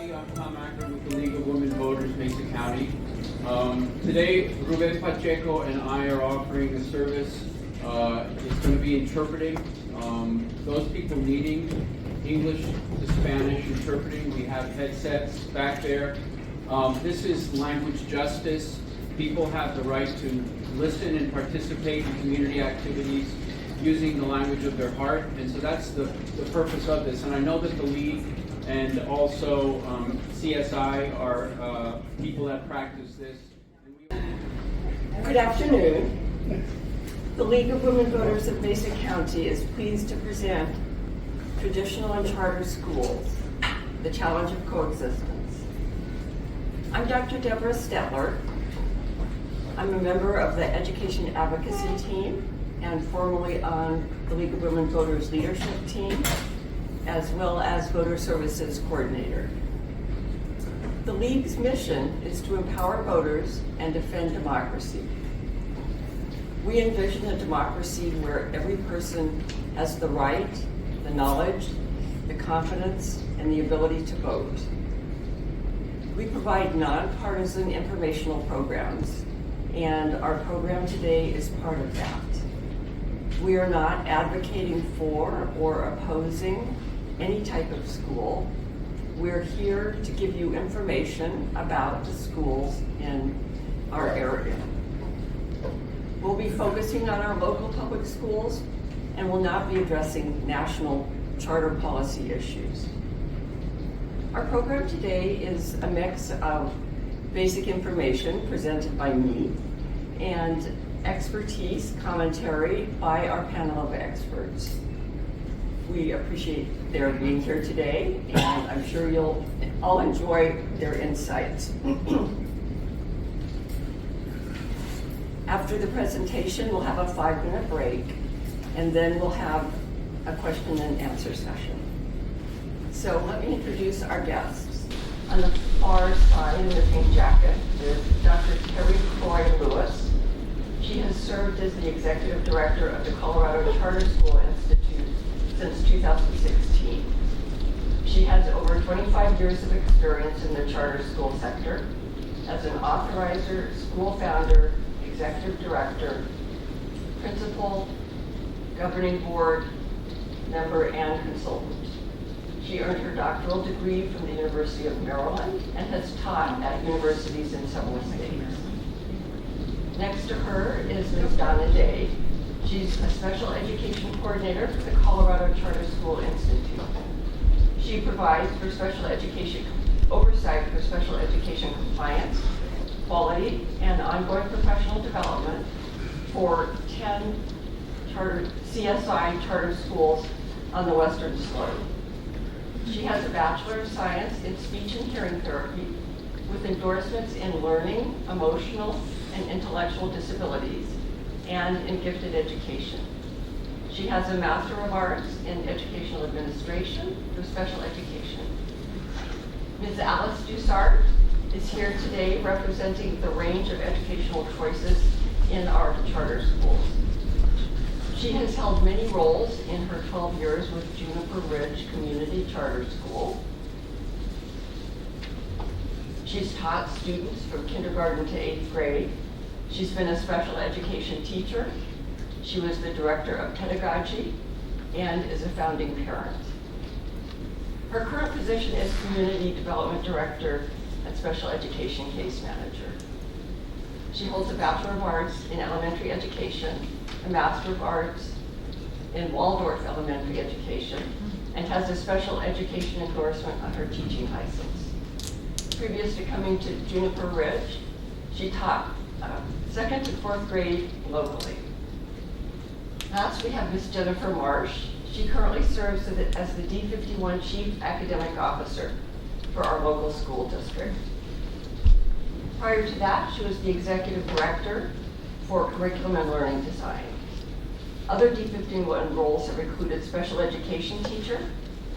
everybody. I'm Tom Acker with the League of Women Voters, Mesa County. Today, Ruben Pacheco and I are offering a service. It's going to be interpreting. Those people needing English to Spanish interpreting, we have headsets back there. This is language justice. People have the right to listen and participate in community activities using the language of their heart, and so that's the purpose of this. And I know that the League and also CSI are people that practice this. Good afternoon. The League of Women Voters of Mesa County is pleased to present Traditional and Charter Schools, the Challenge of Coexistence. I'm Dr. Deborah Stetler. I'm a member of the Education Advocacy Team and formerly on the League of Women Voters Leadership Team, as well as Voter Services Coordinator. The League's mission is to empower voters and defend democracy. We envision a democracy where every person has the right, the knowledge, the confidence, and the ability to vote. We provide nonpartisan informational programs, and our program today is part of that. We are not advocating for or opposing any type of school. We're here to give you information about the schools in our area. We'll be focusing on our local public schools and will not be addressing national charter policy issues. Our program today is a mix of basic information presented by me and expertise commentary by our panel of experts. We appreciate their being here today, and I'm sure you'll all enjoy their insights. After the presentation, we'll have a 5-minute break, and then we'll have a question and answer session. So let me introduce our guests. On the far side in the pink jacket is Dr. Terry Croy Lewis. She has served as the executive director of the Colorado Charter School Institute since 2016. She has over 25 years of experience in the charter school sector as an authorizer, school founder, executive director, principal, governing board member, and consultant. She earned her doctoral degree from the University of Maryland and has taught at universities in several states. Next to her is Ms. Donna Day. She's a special education coordinator for the Colorado Charter School Institute. She provides for special education oversight for special education compliance, quality, and ongoing professional development for 10 CSI charter schools on the Western Slope. She has a Bachelor of Science in Speech and Hearing Therapy with endorsements in learning, emotional, and intellectual disabilities, and in gifted education. She has a Master of Arts in Educational Administration for Special Education. Ms. Alice Dussart is here today representing the range of educational choices in our charter schools. She has held many roles in her 12 years with Juniper Ridge Community Charter School. She's taught students from kindergarten to 8th grade. She's been a special education teacher. She was the director of pedagogy and is a founding parent. Her current position is community development director and special education case manager. She holds a Bachelor of Arts in elementary education, a Master of Arts in Waldorf elementary education, and has a special education endorsement on her teaching license. Previous to coming to Juniper Ridge, she taught 2nd to 4th grade locally. Last, we have Ms. Jennifer Marsh. She currently serves as the D51 Chief Academic Officer for our local school district. Prior to that, she was the Executive Director for Curriculum and Learning Design. Other D51 roles have included Special Education Teacher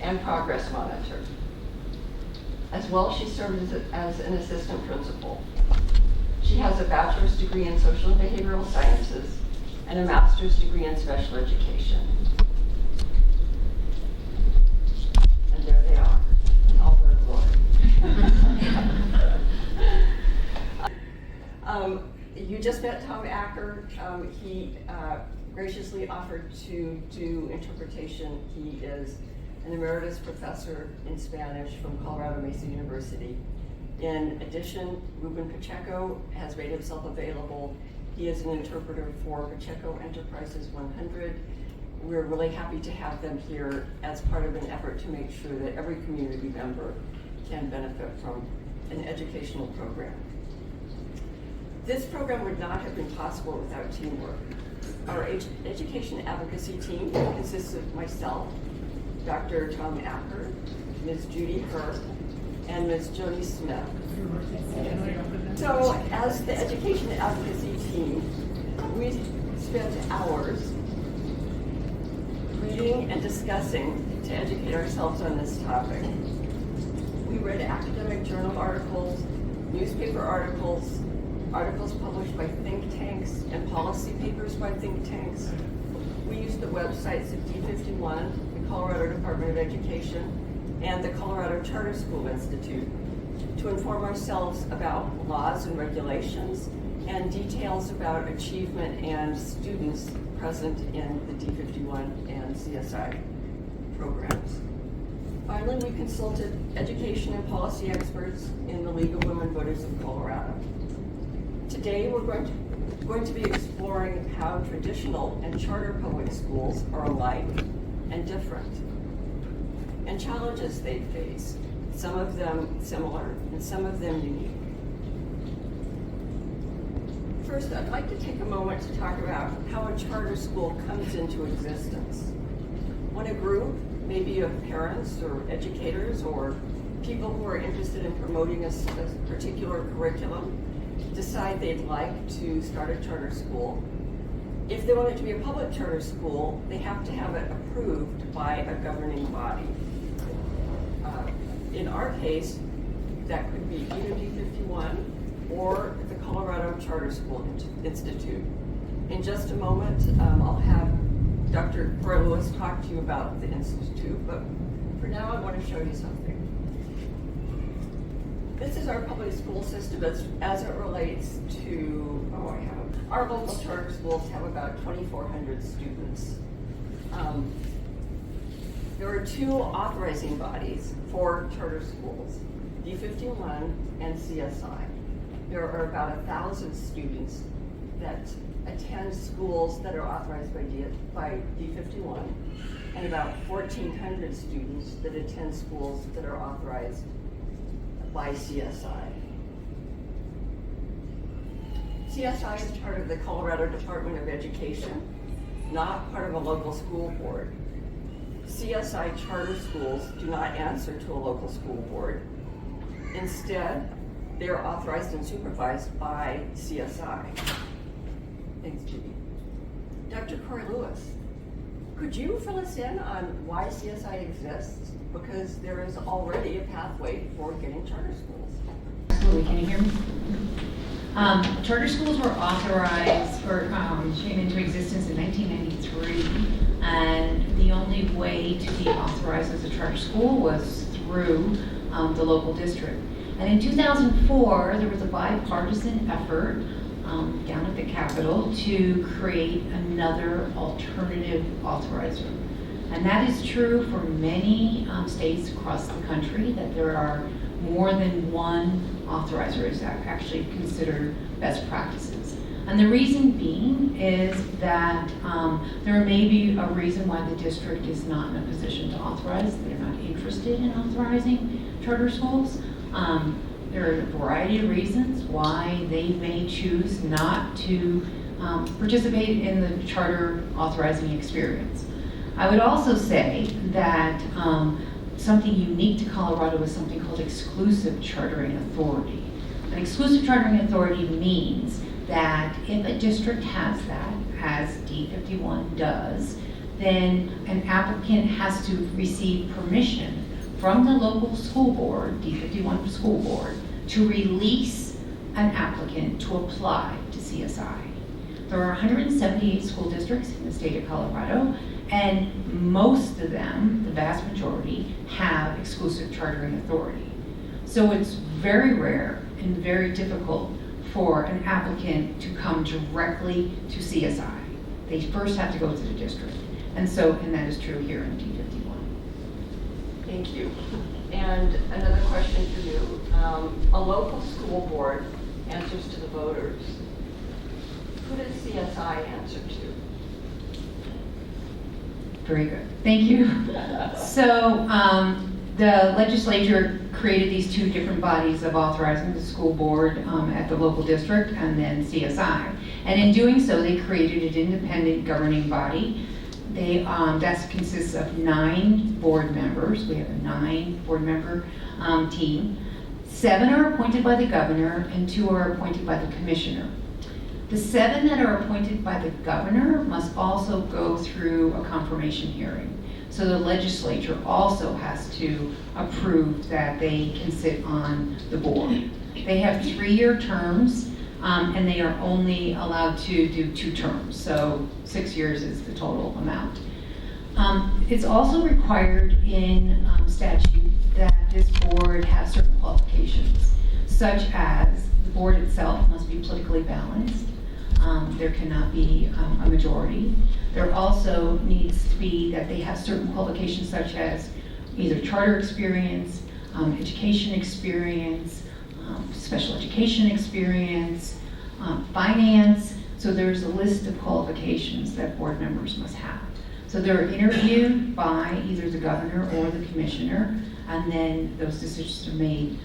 and Progress Monitor. As well, she served as an Assistant Principal. She has a bachelor's degree in social and behavioral sciences and a master's degree in special education. And there they are, in all their glory. just met Tom Acker. He graciously offered to do interpretation. He is an emeritus professor in Spanish from Colorado Mesa University. In addition, Ruben Pacheco has made himself available. He is an interpreter for Pacheco Enterprises 100. We're really happy to have them here as part of an effort to make sure that every community member can benefit from an educational program. This program would not have been possible without teamwork. Our education advocacy team consists of myself, Dr. Tom Acker, Ms. Judy Herb, and Ms. Jody Smith. So as the education advocacy team, we spent hours reading and discussing to educate ourselves on this topic. We read academic journal articles, newspaper articles, articles published by think tanks, and policy papers by think tanks. We used the websites of D51, the Colorado Department of Education, and the Colorado Charter School Institute to inform ourselves about laws and regulations and details about achievement and students present in the D51 and CSI programs. Finally, we consulted education and policy experts in the League of Women Voters of Colorado. Today, we're going to be exploring how traditional and charter public schools are alike and different, and challenges they face, some of them similar and some of them unique. First, I'd like to take a moment to talk about how a charter school comes into existence. When a group, maybe of parents or educators or people who are interested in promoting a particular curriculum, decide they'd like to start a charter school. If they want it to be a public charter school, they have to have it approved by a governing body. In our case, that could be either D51 or the Colorado Charter School Institute. In just a moment, I'll have Dr. Corey Lewis talk to you about the Institute, but for now I want to show you something. This is our public school system as it relates to, our local charter schools have about 2,400 students. There are two authorizing bodies for charter schools, D51 and CSI. There are about 1,000 students that attend schools that are authorized by D51 and about 1,400 students that attend schools that are authorized by CSI. CSI is part of the Colorado Department of Education, not part of a local school board. CSI charter schools do not answer to a local school board. Instead, they are authorized and supervised by CSI. Thanks, Judy. Dr. Corey Lewis, could you fill us in on why CSI exists? Because there is already a pathway for getting charter schools. Absolutely, can you hear me? Charter schools were authorized or came into existence in 1993, and the only way to be authorized as a charter school was through the local district. And in 2004, there was a bipartisan effort down at the Capitol to create another alternative authorizer. And that is true for many states across the country, that there are more than one authorizer is actually considered best practices. And the reason being is that there may be a reason why the district is not in a position to authorize. They're not interested in authorizing charter schools. There are a variety of reasons why they may choose not to participate in the charter authorizing experience. I would also say that something unique to Colorado is something called exclusive chartering authority. An exclusive chartering authority means that if a district has that, as D51 does, then an applicant has to receive permission from the local school board, D51 school board, to release an applicant to apply to CSI. There are 178 school districts in the state of Colorado, and most of them, the vast majority, have exclusive chartering authority. So it's very rare and very difficult for an applicant to come directly to CSI. They first have to go to the district. And that is true here in D51. Thank you. And another question for you. A local school board answers to the voters. Who does CSI answer to? Very good. Thank you. So the legislature created these two different bodies of authorizing the school board at the local district and then CSI. And in doing so, they created an independent governing body. That consists of 9 board members. We have a 9 board member team. 7 are appointed by the governor and 2 are appointed by the commissioner. The 7 that are appointed by the governor must also go through a confirmation hearing. So the legislature also has to approve that they can sit on the board. They have 3-year terms, and they are only allowed to do 2 terms. So 6 years is the total amount. It's also required in statute that this board has certain qualifications, such as the board itself must be politically balanced. There cannot be a majority. There also needs to be that they have certain qualifications such as either charter experience, education experience, special education experience, finance. So there's a list of qualifications that board members must have. So they're interviewed by either the governor or the commissioner, and then those decisions are made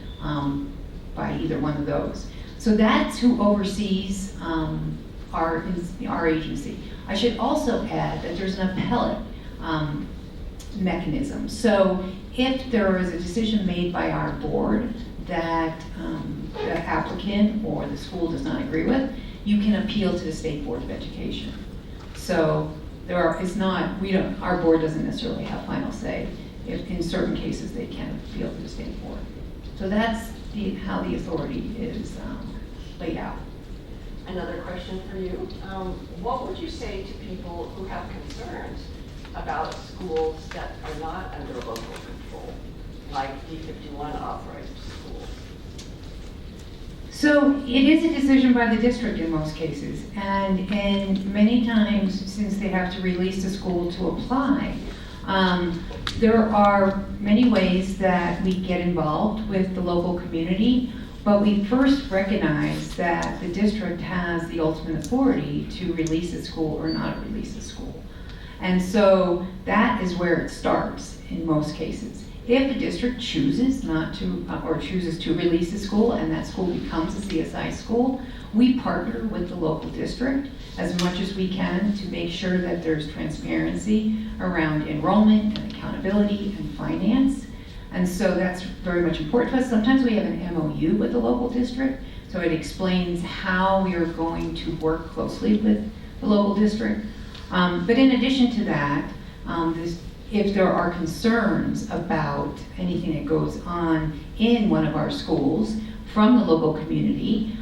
by either one of those. So that's who oversees our agency. I should also add that there's an appellate mechanism. So if there is a decision made by our board that the applicant or the school does not agree with, you can appeal to the State Board of Education. So our board doesn't necessarily have final say. If in certain cases they can appeal to the State Board. So that's how the authority is laid out. Another question for you. What would you say to people who have concerns about schools that are not under local control, like D51 authorized schools? So it is a decision by the district in most cases, and many times since they have to release the school to apply, there are many ways that we get involved with the local community. But we first recognize that the district has the ultimate authority to release a school or not release a school. And so that is where it starts in most cases. If the district chooses not to, or chooses to release a school and that school becomes a CSI school, we partner with the local district as much as we can to make sure that there's transparency around enrollment and accountability and finance. And so that's very much important to us. Sometimes we have an MOU with the local district, so it explains how we are going to work closely with the local district. But in addition to that, if there are concerns about anything that goes on in one of our schools from the local community,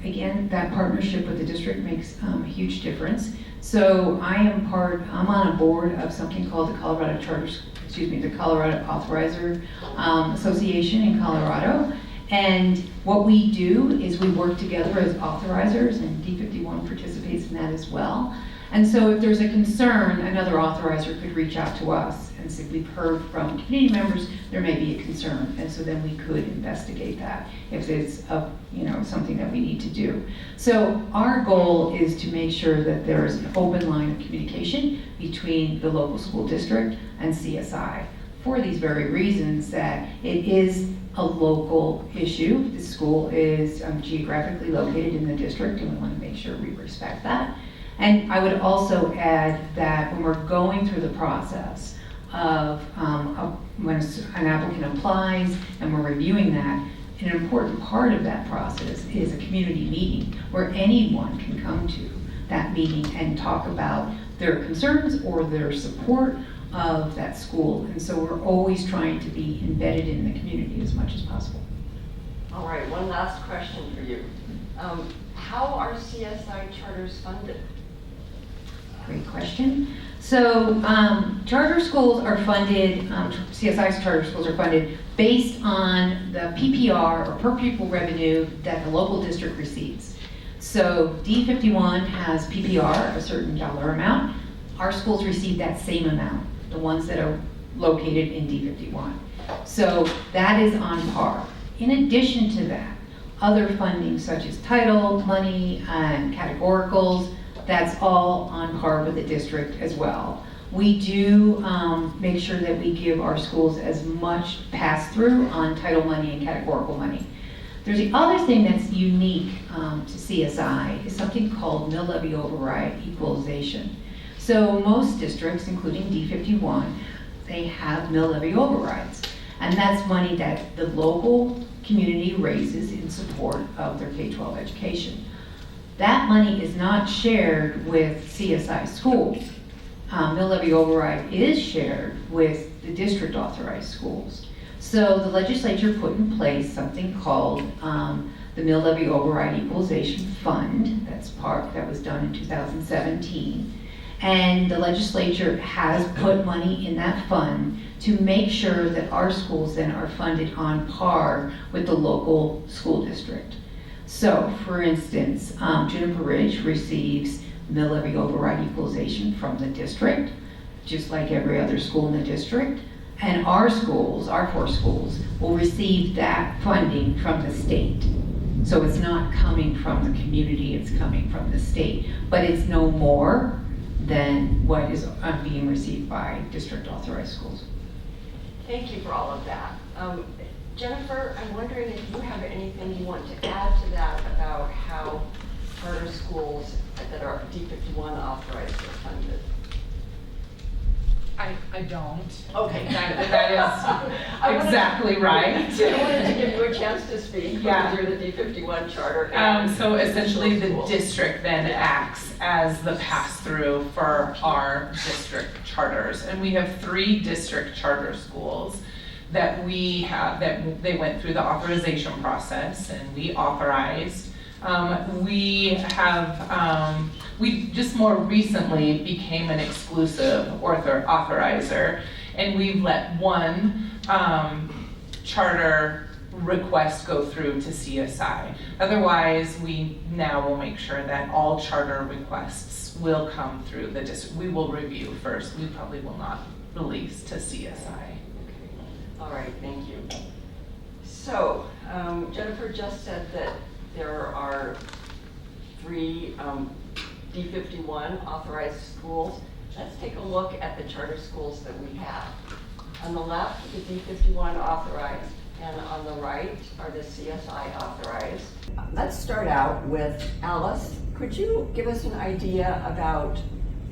again, that partnership with the district makes a huge difference. So I'm on a board of something called the Colorado Authorizer Association in Colorado. And what we do is we work together as authorizers, and D51 participates in that as well. And so if there's a concern, another authorizer could reach out to us and say, we've heard from community members, there may be a concern. And so then we could investigate that if it's something that we need to do. So our goal is to make sure that there is an open line of communication between the local school district and CSI for these very reasons that it is a local issue. The school is geographically located in the district, and we want to make sure we respect that. And I would also add that when we're going through the process of when an applicant applies and we're reviewing that, an important part of that process is a community meeting where anyone can come to that meeting and talk about their concerns or their support of that school. And so we're always trying to be embedded in the community as much as possible. All right, one last question for you. How are CSI charters funded? Great question. So charter schools are funded, CSI's charter schools are funded based on the PPR or per pupil revenue that the local district receives. So D51 has PPR, a certain dollar amount. Our schools receive that same amount, the ones that are located in D51. So that is on par. In addition to that, other funding such as title, money, and categoricals, that's all on par with the district as well. We do make sure that we give our schools as much pass-through on title money and categorical money. There's the other thing that's unique to CSI is something called mill levy override equalization. So most districts, including D51, they have mill levy overrides. And that's money that the local community raises in support of their K-12 education. That money is not shared with CSI schools. Mill levy override is shared with the district authorized schools. So the legislature put in place something called the Mill Levy Override Equalization Fund. That was done in 2017. And the legislature has put money in that fund to make sure that our schools then are funded on par with the local school district. So, for instance, Juniper Ridge receives mill levy override equalization from the district, just like every other school in the district. And our schools, our 4 schools, will receive that funding from the state. So it's not coming from the community, it's coming from the state. But it's no more than what is being received by district authorized schools. Thank you for all of that. Jennifer, I'm wondering if you have anything you want to add to that about how charter schools that are D51 authorized are funded. I don't. Okay. That is exactly right. I wanted to give you a chance to speak because you're the D51 charter. So essentially the district then acts as the pass-through for our district charters. And we have 3 district charter schools that we have, that they went through the authorization process and we authorized. We just more recently became an exclusive authorizer, and we've let one charter request go through to CSI. Otherwise, we now will make sure that all charter requests will come through the district. We will review first. We probably will not release to CSI. Okay. All right, thank you. So, Jennifer just said that there are 3 D51 authorized schools. Let's take a look at the charter schools that we have. On the left, the D51 authorized, and on the right are the CSI authorized. Let's start out with Alice. Could you give us an idea about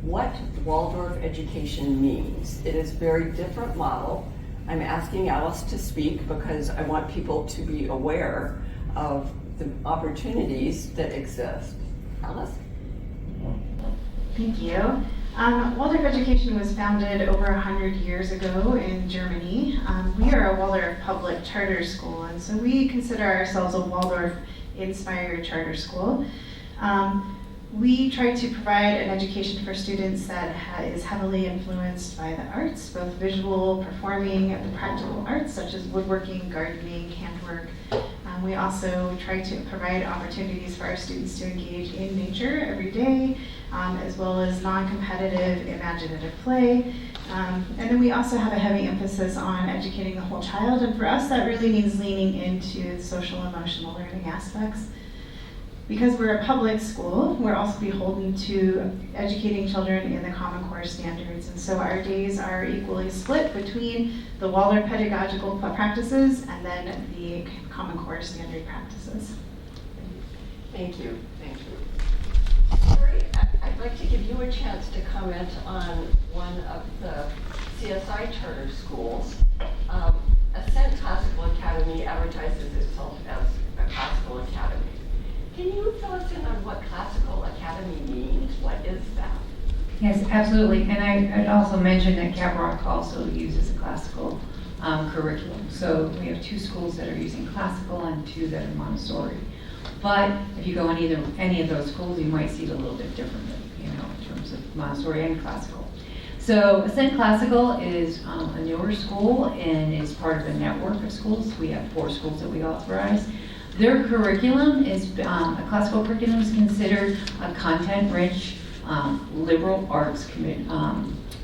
what Waldorf education means? It is a very different model. I'm asking Alice to speak because I want people to be aware of the opportunities that exist. Alice? Thank you. Waldorf Education was founded over 100 years ago in Germany. We are a Waldorf public charter school, and so we consider ourselves a Waldorf-inspired charter school. We try to provide an education for students that is heavily influenced by the arts, both visual, performing, and the practical arts, such as woodworking, gardening, handwork. We also try to provide opportunities for our students to engage in nature every day, as well as non-competitive imaginative play. And then we also have a heavy emphasis on educating the whole child, and for us that really means leaning into the social emotional learning aspects. Because we're a public school, we're also beholden to educating children in the Common Core standards, and so our days are equally split between the Waldorf pedagogical practices and then the Common Core standard practices. Thank you. Thank you. Terry, I'd like to give you a chance to comment on one of the CSI charter schools. Ascent Classical Academy advertises itself as a classical academy. Can you fill us in on what classical academy means? What is that? Yes, absolutely. And I'd also mention that Caprock also uses a classical curriculum. So we have 2 schools that are using classical and 2 that are Montessori. But if you go in any of those schools, you might see it a little bit differently, in terms of Montessori and classical. So Ascent Classical is a newer school and is part of a network of schools. We have 4 schools that we authorize. Their curriculum is, a classical curriculum is considered a content-rich liberal arts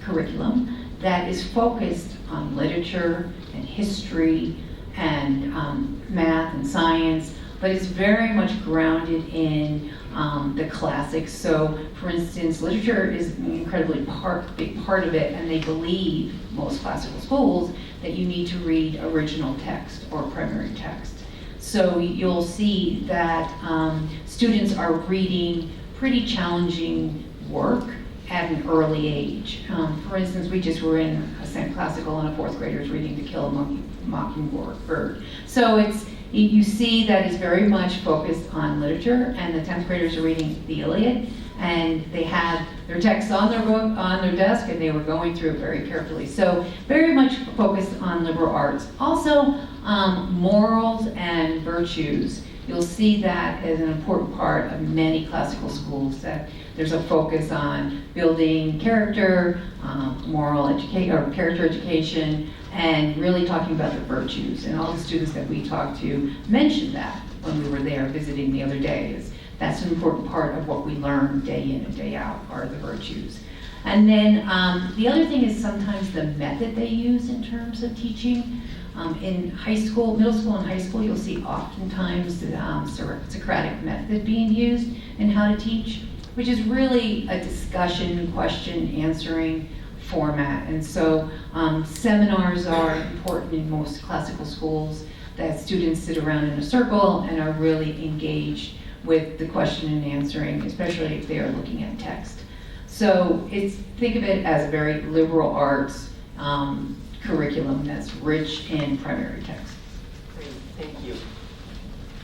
curriculum that is focused on literature and history and math and science, but it's very much grounded in the classics. So, for instance, literature is an incredibly big part of it, and they believe, most classical schools, that you need to read original text or primary text. So you'll see that students are reading pretty challenging work at an early age. For instance, we just were in Ascent Classical and a 4th grader is reading To Kill a Mockingbird. So you see that it's very much focused on literature, and the 10th graders are reading the Iliad, and they had their texts on their book, on their desk, and they were going through it very carefully. So very much focused on liberal arts. Also, morals and virtues. You'll see that as an important part of many classical schools, that there's a focus on building character, moral education, or character education, and really talking about the virtues. And all the students that we talked to mentioned that when we were there visiting the other day. That's an important part of what we learn day in and day out, are the virtues. And then the other thing is sometimes the method they use in terms of teaching. In high school, middle school and high school, you'll see oftentimes the Socratic method being used in how to teach, which is really a discussion, question, answering format. And so seminars are important in most classical schools, that students sit around in a circle and are really engaged with the question and answering, especially if they are looking at text. So think of it as a very liberal arts curriculum that's rich in primary text. Great, thank you.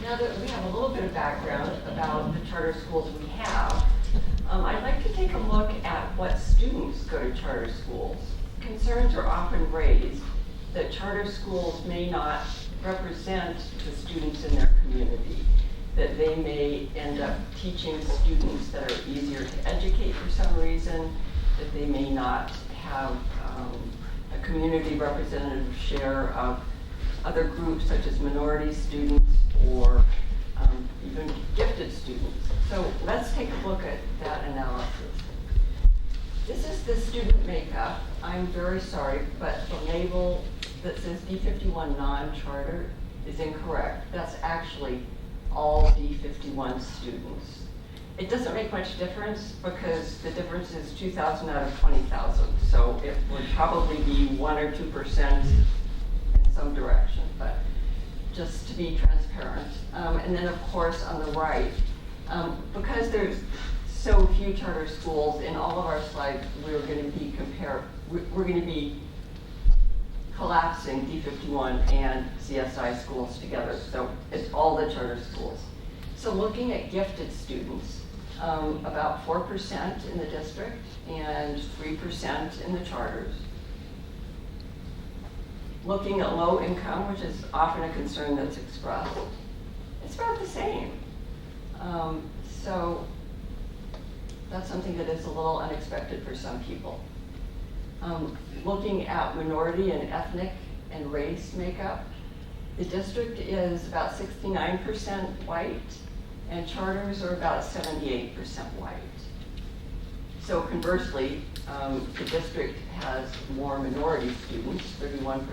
Now that we have a little bit of background about the charter schools we have, I'd like to take a look at what students go to charter schools. Concerns are often raised that charter schools may not represent the students in their community, that they may end up teaching students that are easier to educate for some reason, that they may not have a community representative share of other groups such as minority students or even gifted students. So let's take a look at that analysis. This is the student makeup. I'm very sorry, but the label that says D51 non-charter is incorrect. That's actually all D51 students. It doesn't make much difference because the difference is 2,000 out of 20,000. So it would probably be 1 or 2% in some direction, but just to be transparent. And then of course on the right, because there's so few charter schools, in all of our slides we're going to be collapsing D51 and CSI schools together. So it's all the charter schools. So looking at gifted students, about 4% in the district and 3% in the charters. Looking at low income, which is often a concern that's expressed, it's about the same. So that's something that is a little unexpected for some people. Looking at minority and ethnic and race makeup, the district is about 69% white, and charters are about 78% white. So conversely, the district has more minority students, 31%,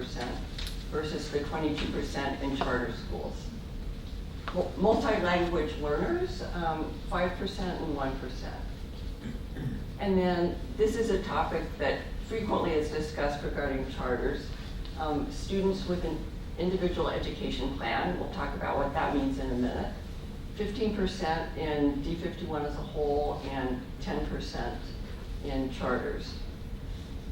versus the 22% in charter schools. Multi-language learners, 5% and 1%. And then this is a topic that frequently is discussed regarding charters. Students with an individual education plan, we'll talk about what that means in a minute. 15% in D51 as a whole and 10% in charters.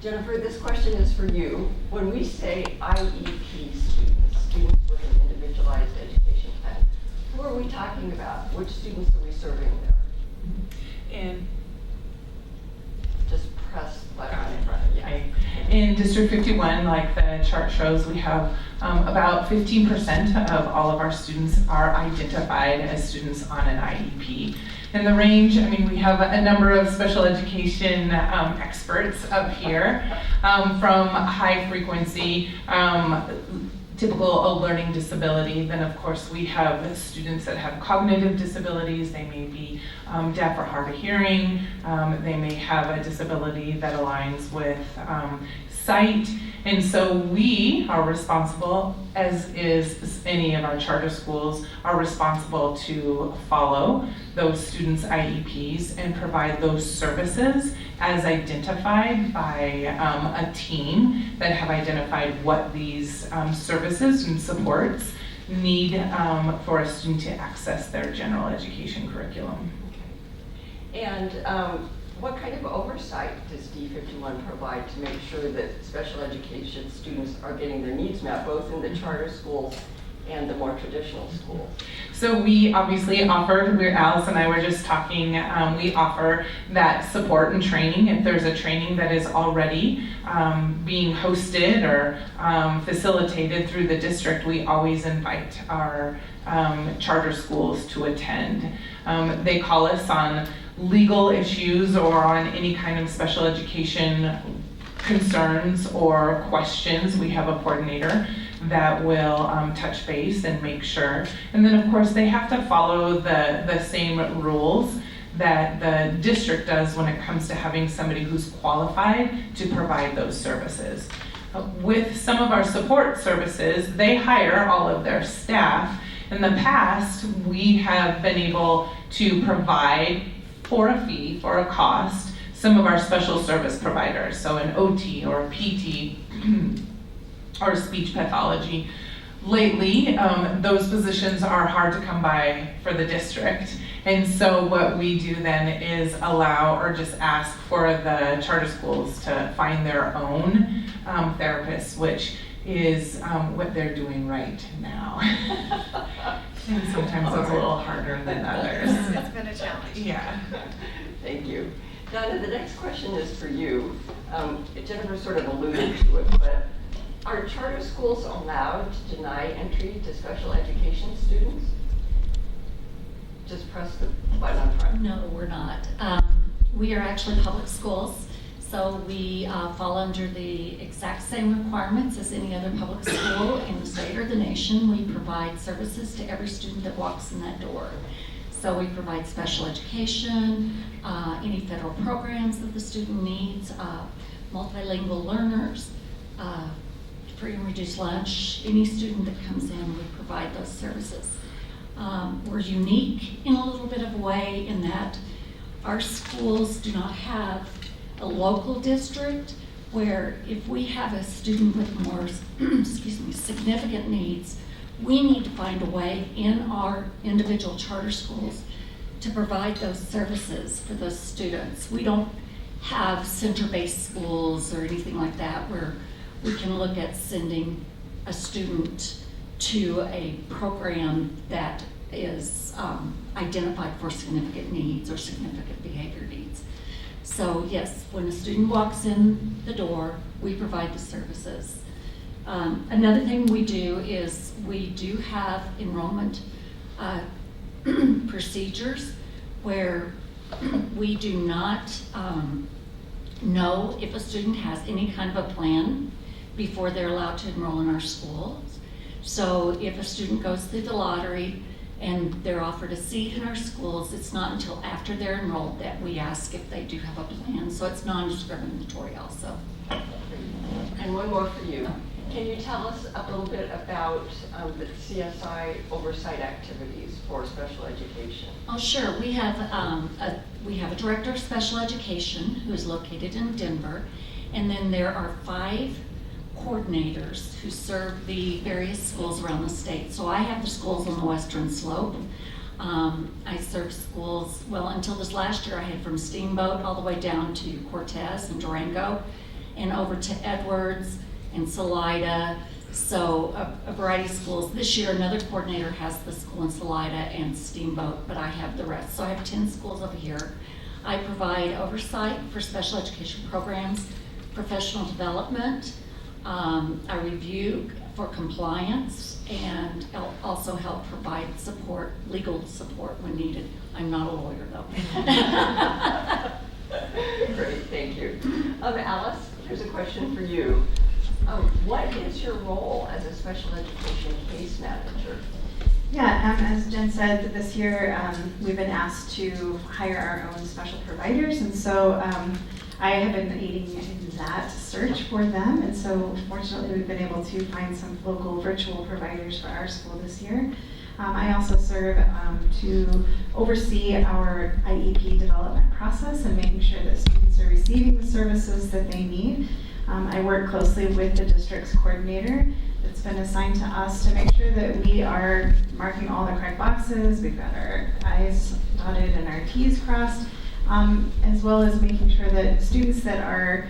Jennifer, this question is for you. When we say IEP students with an individualized education plan, who are we talking about? Which students are we serving there? In Just press the button in front of you. in District 51, like the chart shows, we have about 15% of all of our students are identified as students on an IEP. And the range, I mean, we have a number of special education experts up here, from high frequency, typical learning disability. Then of course we have students that have cognitive disabilities. They may be deaf or hard of hearing. They may have a disability that aligns with sight. And so we are responsible, as is any of our charter schools, are responsible to follow those students' IEPs and provide those services as identified by a team that have identified what these services and supports need for a student to access their general education curriculum. Okay. And what kind of oversight does D51 provide to make sure that special education students are getting their needs met, both in the charter schools and the more traditional schools? So we obviously offer, Alice and I were just talking, we offer that support and training. If there's a training that is already being hosted or facilitated through the district, we always invite our charter schools to attend. They call us on legal issues or on any kind of special education concerns or questions. We have a coordinator that will touch base and make sure. And then of course they have to follow the same rules that the district does when it comes to having somebody who's qualified to provide those services. With some of our support services, they hire all of their staff. In the past, we have been able to provide for a fee, for a cost, some of our special service providers, so an OT or a PT or speech pathology. Lately, those positions are hard to come by for the district, and so what we do then is allow or just ask for the charter schools to find their own therapists, which is what they're doing right now. And sometimes it's a little harder than others. It's been a challenge. Yeah. Thank you. Donna, the next question is for you. Jennifer sort of alluded to it, but are charter schools allowed to deny entry to special education students? Just press the button on front. No, we're not. We are actually public schools, so we fall under the exact same requirements as any other public school in the state or the nation. We provide services to every student that walks in that door. So we provide special education, any federal programs that the student needs, multilingual learners, free and reduced lunch. Any student that comes in, we provide those services. We're unique in a little bit of a way in that our schools do not have a local district where if we have a student with more significant needs, we need to find a way in our individual charter schools to provide those services for those students. We don't have center-based schools or anything like that where we can look at sending a student to a program that is identified for significant needs or significant behavior needs. So yes, when a student walks in the door, we provide the services. Another thing we do is we do have enrollment procedures where we do not know if a student has any kind of a plan before they're allowed to enroll in our schools. So if a student goes through the lottery and they're offered a seat in our schools, it's not until after they're enrolled that we ask if they do have a plan. So it's non-discriminatory also. And one more for you. Can you tell us a little bit about the CSI oversight activities for special education? Oh, sure. We have a director of special education who is located in Denver, and then there are 5 coordinators who serve the various schools around the state. So I have the schools on the western slope. I serve schools, well, until this last year I had from Steamboat all the way down to Cortez and Durango and over to Edwards and Salida. So a variety of schools. This year another coordinator has the school in Salida and Steamboat, but I have the rest. So I have 10 schools over here. I provide oversight for special education programs, professional development, a review for compliance, and also help provide support, legal support when needed. I'm not a lawyer though. Great, thank you. Alice, here's a question for you. What is your role as a special education case manager? Yeah, as Jen said, this year we've been asked to hire our own special providers, and so I have been aiding in that search for them, and so fortunately we've been able to find some local virtual providers for our school this year. I also serve to oversee our IEP development process and making sure that students are receiving the services that they need. I work closely with the district's coordinator that's been assigned to us to make sure that we are marking all the correct boxes, we've got our I's dotted and our T's crossed, as well as making sure that students that are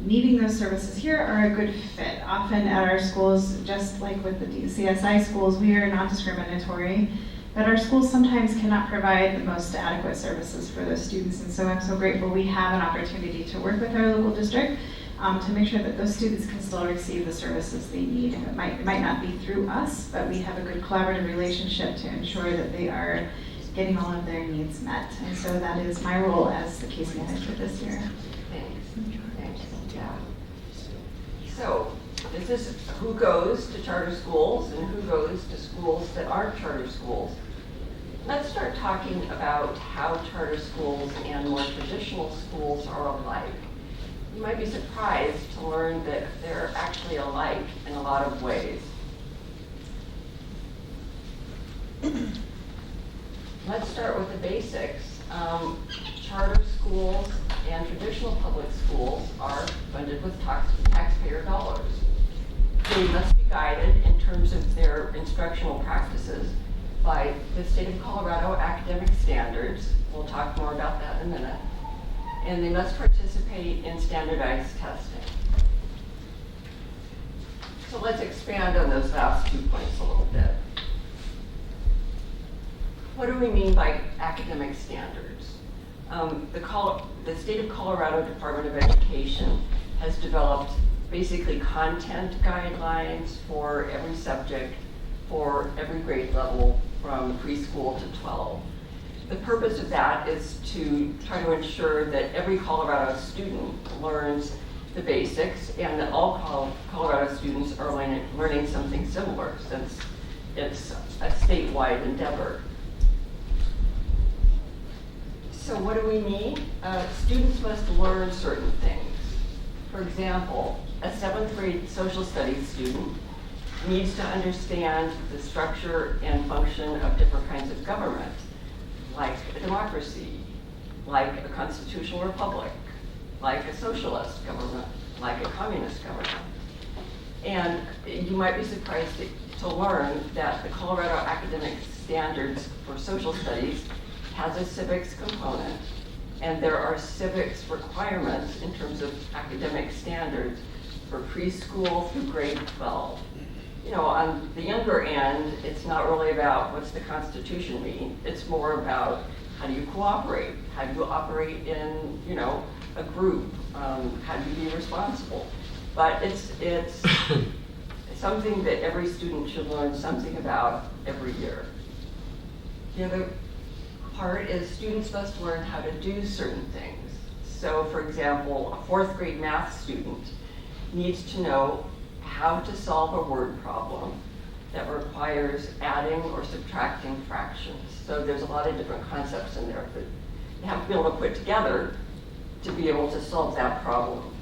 needing those services here are a good fit. Often at our schools, just like with the CSI schools, we are non-discriminatory, but our schools sometimes cannot provide the most adequate services for those students, and so I'm so grateful we have an opportunity to work with our local district to make sure that those students can still receive the services they need. It might not be through us, but we have a good collaborative relationship to ensure that they are getting all of their needs met. And so that is my role as the case manager this year. Thanks. Yeah. So, this is who goes to charter schools and who goes to schools that aren't charter schools. Let's start talking about how charter schools and more traditional schools are alike. You might be surprised to learn that they're actually alike in a lot of ways. Let's start with the basics. Charter schools and traditional public schools are funded with taxpayer dollars. They must be guided in terms of their instructional practices by the state of Colorado academic standards. We'll talk more about that in a minute. And they must participate in standardized testing. So let's expand on those last 2 points a little bit. What do we mean by academic standards? The state of Colorado Department of Education has developed basically content guidelines for every subject for every grade level from preschool to 12. The purpose of that is to try to ensure that every Colorado student learns the basics and that all Colorado students are learning something similar, since it's a statewide endeavor. So what do we mean? Students must learn certain things. For example, a 7th grade social studies student needs to understand the structure and function of different kinds of government, like a democracy, like a constitutional republic, like a socialist government, like a communist government. And you might be surprised to learn that the Colorado Academic Standards for Social Studies has a civics component, and there are civics requirements in terms of academic standards for preschool through grade 12. You know, on the younger end, it's not really about what's the Constitution mean. It's more about how do you cooperate? How do you operate in, you know, a group? How do you be responsible? But it's something that every student should learn something about every year. The other part is students must learn how to do certain things. So, for example, a 4th grade math student needs to know how to solve a word problem that requires adding or subtracting fractions. So there's a lot of different concepts in there that you have to be able to put together to be able to solve that problem.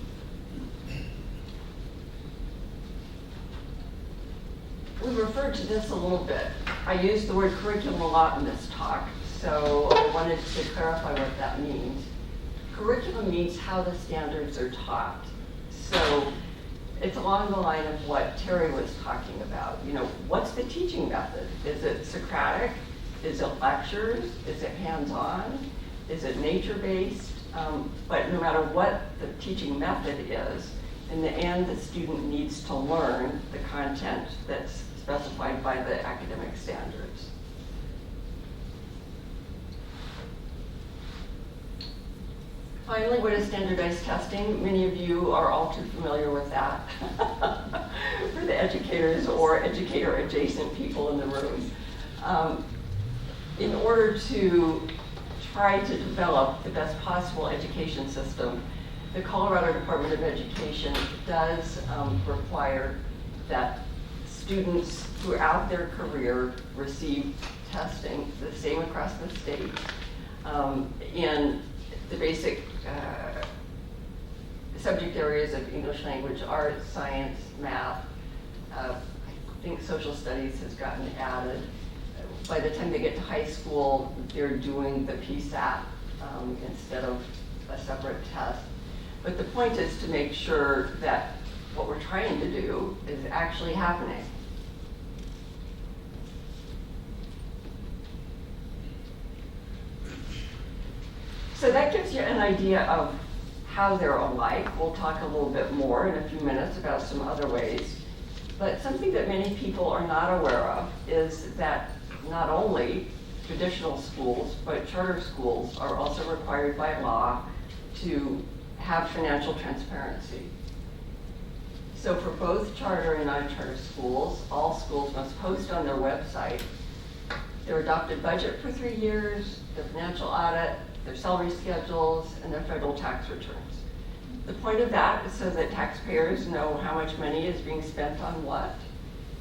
We referred to this a little bit. I used the word curriculum a lot in this talk, so I wanted to clarify what that means. Curriculum means how the standards are taught. So it's along the line of what Terry was talking about. You know, what's the teaching method? Is it Socratic? Is it lectures? Is it hands-on? Is it nature-based? But no matter what the teaching method is, in the end, the student needs to learn the content that's specified by the academic standards. Finally, what is standardized testing? Many of you are all too familiar with that for the educators or educator-adjacent people in the room. In order to try to develop the best possible education system, the Colorado Department of Education does require that students throughout their career receive testing, the same across the state, in the basic subject areas of English language, art, science, math. I think social studies has gotten added. By the time they get to high school, they're doing the PSAT instead of a separate test. But the point is to make sure that what we're trying to do is actually happening. So that gives you an idea of how they're alike. We'll talk a little bit more in a few minutes about some other ways. But something that many people are not aware of is that not only traditional schools, but charter schools are also required by law to have financial transparency. So for both charter and non-charter schools, all schools must post on their website their adopted budget for 3 years, their financial audit, their salary schedules, and their federal tax returns. The point of that is so that taxpayers know how much money is being spent on what,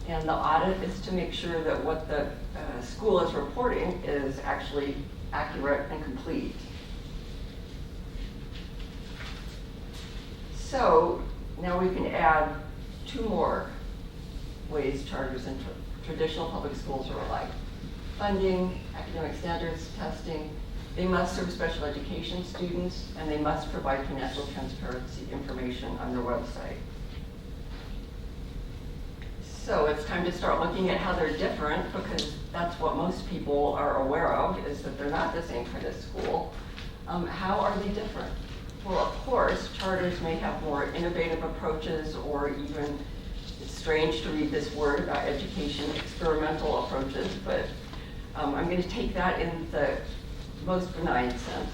and the audit is to make sure that what the school is reporting is actually accurate and complete. So now we can add 2 more ways charters and traditional public schools are alike. Funding, academic standards, testing. They must serve special education students, and they must provide financial transparency information on their website. So it's time to start looking at how they're different, because that's what most people are aware of, is that they're not the same kind of school. How are they different? Well, of course, charters may have more innovative approaches, or even, it's strange to read this word about education, experimental approaches, but I'm going to take that in the most benign sense.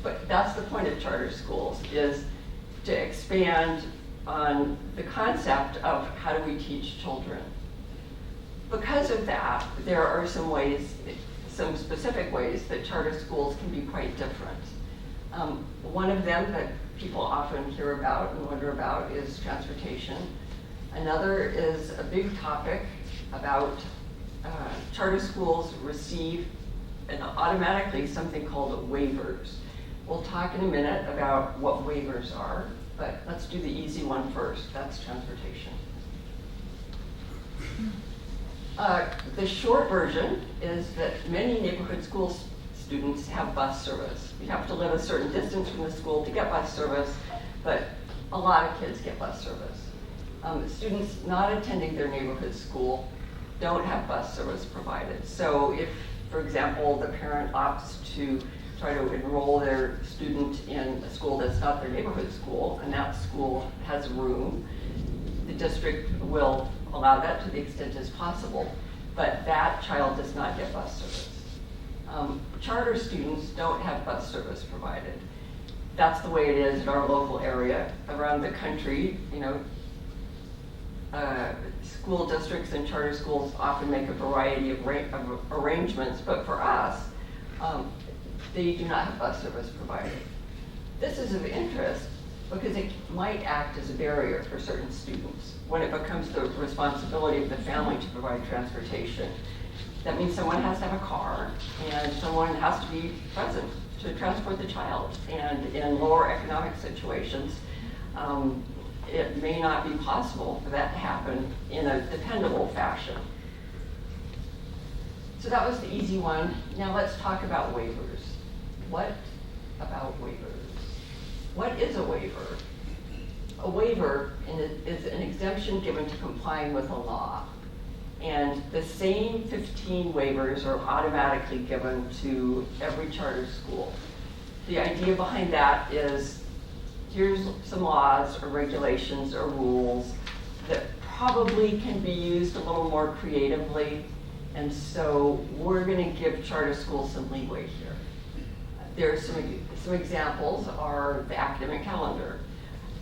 But that's the point of charter schools, is to expand on the concept of how do we teach children. Because of that, there are some ways, some specific ways that charter schools can be quite different. One of them that people often hear about and wonder about is transportation. Another is a big topic about charter schools receive automatically something called waivers. We'll talk in a minute about what waivers are, but let's do the easy one first. That's transportation. The short version is that many neighborhood school students have bus service. You have to live a certain distance from the school to get bus service, but a lot of kids get bus service. Students not attending their neighborhood school don't have bus service provided. So if, for example, the parent opts to try to enroll their student in a school that's not their neighborhood school, and that school has room, the district will allow that to the extent as possible, but that child does not get bus service. Charter students don't have bus service provided. That's the way it is in our local area. Around the country, you know, school districts and charter schools often make a variety of arrangements, but for us, they do not have bus service provided. This is of interest because it might act as a barrier for certain students when it becomes the responsibility of the family to provide transportation. That means someone has to have a car, and someone has to be present to transport the child. And in lower economic situations, it may not be possible for that to happen in a dependable fashion. So that was the easy one. Now let's talk about waivers. What about waivers? What is a waiver? A waiver is an exemption given to complying with a law. And the same 15 waivers are automatically given to every charter school. The idea behind that is, here's some laws or regulations or rules that probably can be used a little more creatively, and so we're going to give charter schools some leeway here. There's some examples are the academic calendar.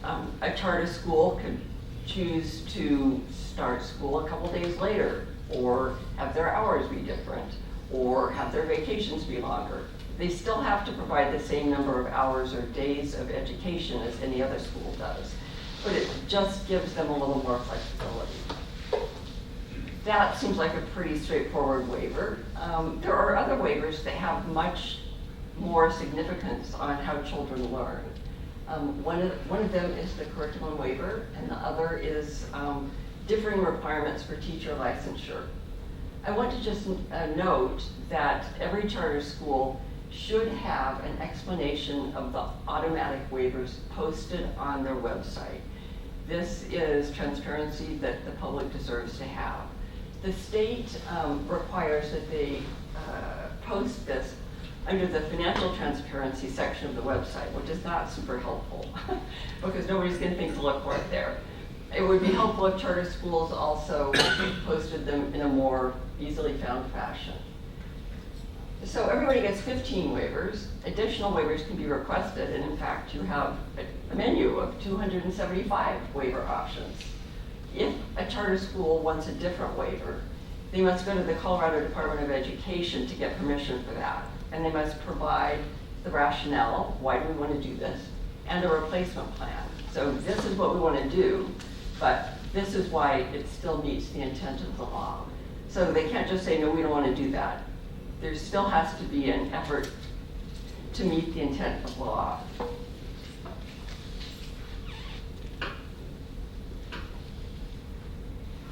A charter school could choose to start school a couple days later, or have their hours be different, or have their vacations be longer. They still have to provide the same number of hours or days of education as any other school does, but it just gives them a little more flexibility. That seems like a pretty straightforward waiver. There are other waivers that have much more significance on how children learn. One of them is the curriculum waiver, and the other is differing requirements for teacher licensure. I want to just note that every charter school should have an explanation of the automatic waivers posted on their website. This is transparency that the public deserves to have. The state requires that they post this under the financial transparency section of the website, which is not super helpful because nobody's going to think to look for it there. It would be helpful if charter schools also posted them in a more easily found fashion. So everybody gets 15 waivers. Additional waivers can be requested, and in fact, you have a menu of 275 waiver options. If a charter school wants a different waiver, they must go to the Colorado Department of Education to get permission for that. And they must provide the rationale, why do we want to do this, and a replacement plan. So this is what we want to do, but this is why it still meets the intent of the law. So they can't just say, no, we don't want to do that. There still has to be an effort to meet the intent of the law.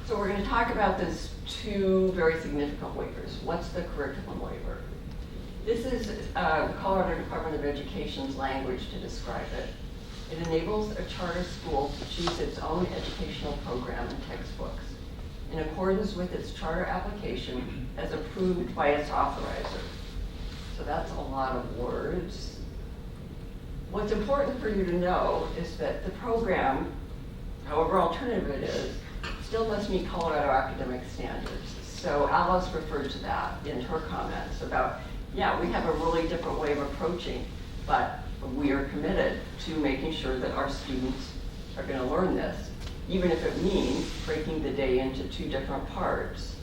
So we're going to talk about these two very significant waivers. What's the curriculum waiver? This is the Colorado Department of Education's language to describe it. It enables a charter school to choose its own educational program and textbooks in accordance with its charter application as approved by its authorizer. So that's a lot of words. What's important for you to know is that the program, however alternative it is, still must meet Colorado academic standards. So Alice referred to that in her comments about, yeah, we have a really different way of approaching, but we are committed to making sure that our students are going to learn this, even if it means breaking the day into two different parts.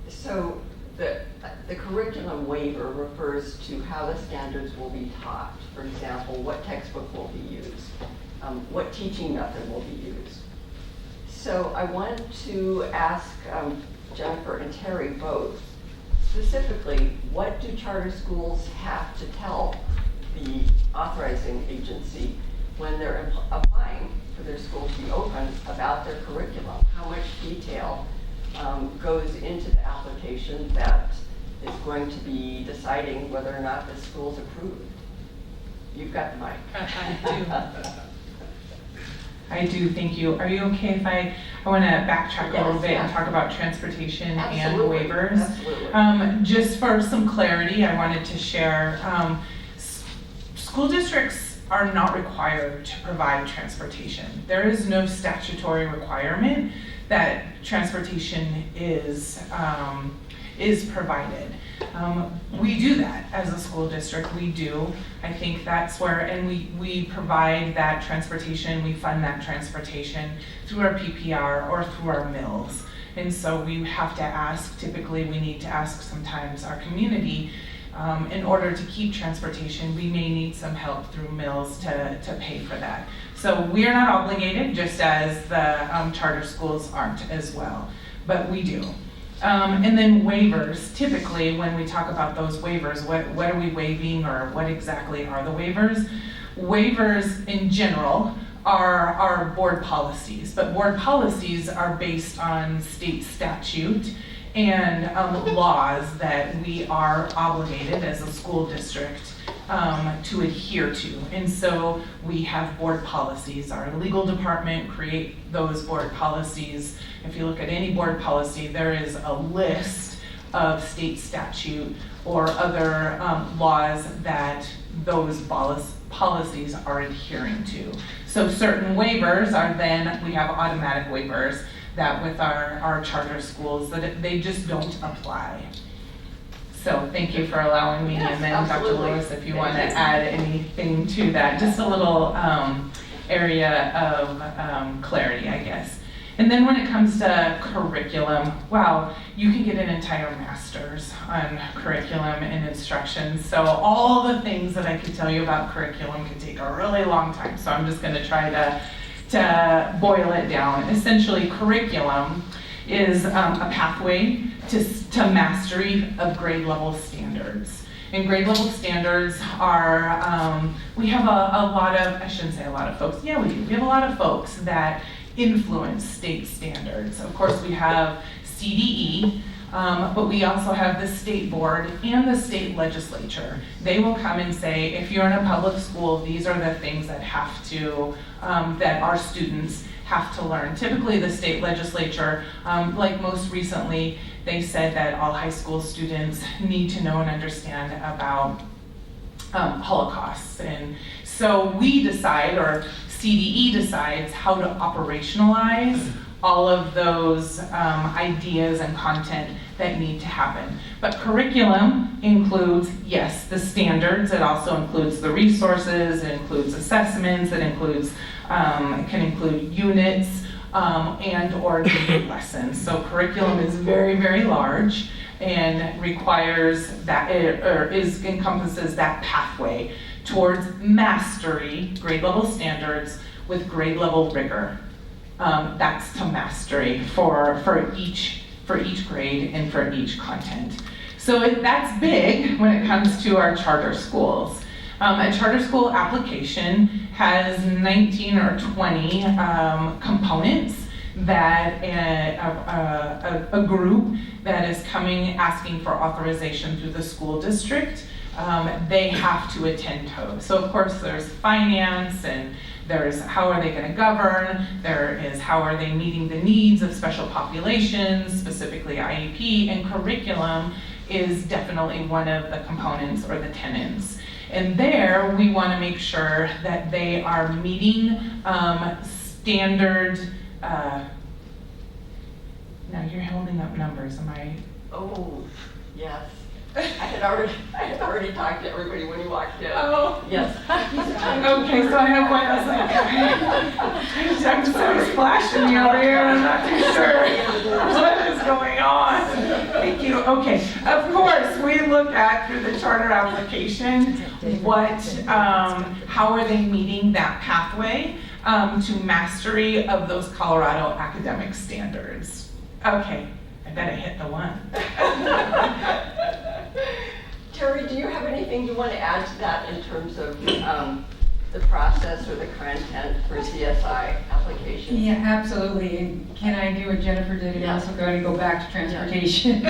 So the curriculum waiver refers to how the standards will be taught. For example, what textbook will be used, what teaching method will be used. So I want to ask Jennifer and Terry both, specifically, what do charter schools have to tell the authorizing agency when they're applying for their school to be open about their curriculum? How much detail goes into the application that is going to be deciding whether or not the school's approved? You've got the mic. I do, thank you. Are you okay if I want to backtrack a little bit and talk about transportation and waivers? Absolutely. Just for some clarity, I wanted to share, school districts are not required to provide transportation. There is no statutory requirement that transportation is provided. We do that as a school district, we do. I think that's where, and we provide that transportation, we fund that transportation through our PPR or through our mills. And so we have to ask, typically we need to ask sometimes our community, in order to keep transportation, we may need some help through mills to pay for that. So we are not obligated, just as the charter schools aren't as well, but we do. And then waivers, typically when we talk about those waivers, what are we waiving or what exactly are the waivers? Waivers in general are board policies, but board policies are based on state statute and laws that we are obligated as a school district to adhere to. And so we have board policies. Our legal department create those board policies. If you look at any board policy, there is a list of state statute or other laws that those policies are adhering to. So certain waivers are then, we have automatic waivers that with our charter schools, that they just don't apply. So thank you for allowing me, Yes, and then absolutely. Dr. Lewis, if you Thank want to you. add anything to that, just a little area of clarity, I guess. And then when it comes to curriculum, wow, you can get an entire master's on curriculum and instruction. So all the things that I could tell you about curriculum could take a really long time. So I'm just going to try to boil it down. Essentially, curriculum is a pathway to mastery of grade level standards. And grade level standards are, we have a lot of, I shouldn't say a lot of folks, yeah we do, we have a lot of folks that influence state standards. Of course we have CDE, but we also have the state board and the state legislature. They will come and say, if you're in a public school, these are the things that have to, that our students have to learn. Typically the state legislature, like most recently, they said that all high school students need to know and understand about Holocausts. And so we decide, or CDE decides, how to operationalize all of those ideas and content that need to happen. But curriculum includes, yes, the standards. It also includes the resources. It includes assessments. It includes, it can include units and or different lessons. So curriculum is very, very large and requires that, encompasses that pathway towards mastery, grade level standards with grade level rigor. That's to mastery for each grade and for each content. So that's big when it comes to our charter schools. A charter school application has 19 or 20 components that a group that is coming asking for authorization through the school district, they have to attend to. So of course there's finance, and there's how are they going to govern, there is how are they meeting the needs of special populations, specifically IEP, and curriculum is definitely one of the components or the tenets. And there we want to make sure that they are meeting standard, now you're holding up numbers, am I? Oh, yes. I had already talked to everybody when you walked in. Oh. Yes. Okay, so I have one, I was like, somebody's splashing me over here, and I'm not too sure what is going on. Thank you, okay. Of course, we look at, through the charter application, what, how are they meeting that pathway to mastery of those Colorado academic standards. Okay, I bet I hit the one. Terry, do you have anything you want to add to that in terms of the process or the content for CSI applications? Yeah, absolutely. And can I do what Jennifer did and Yeah. also go back to transportation?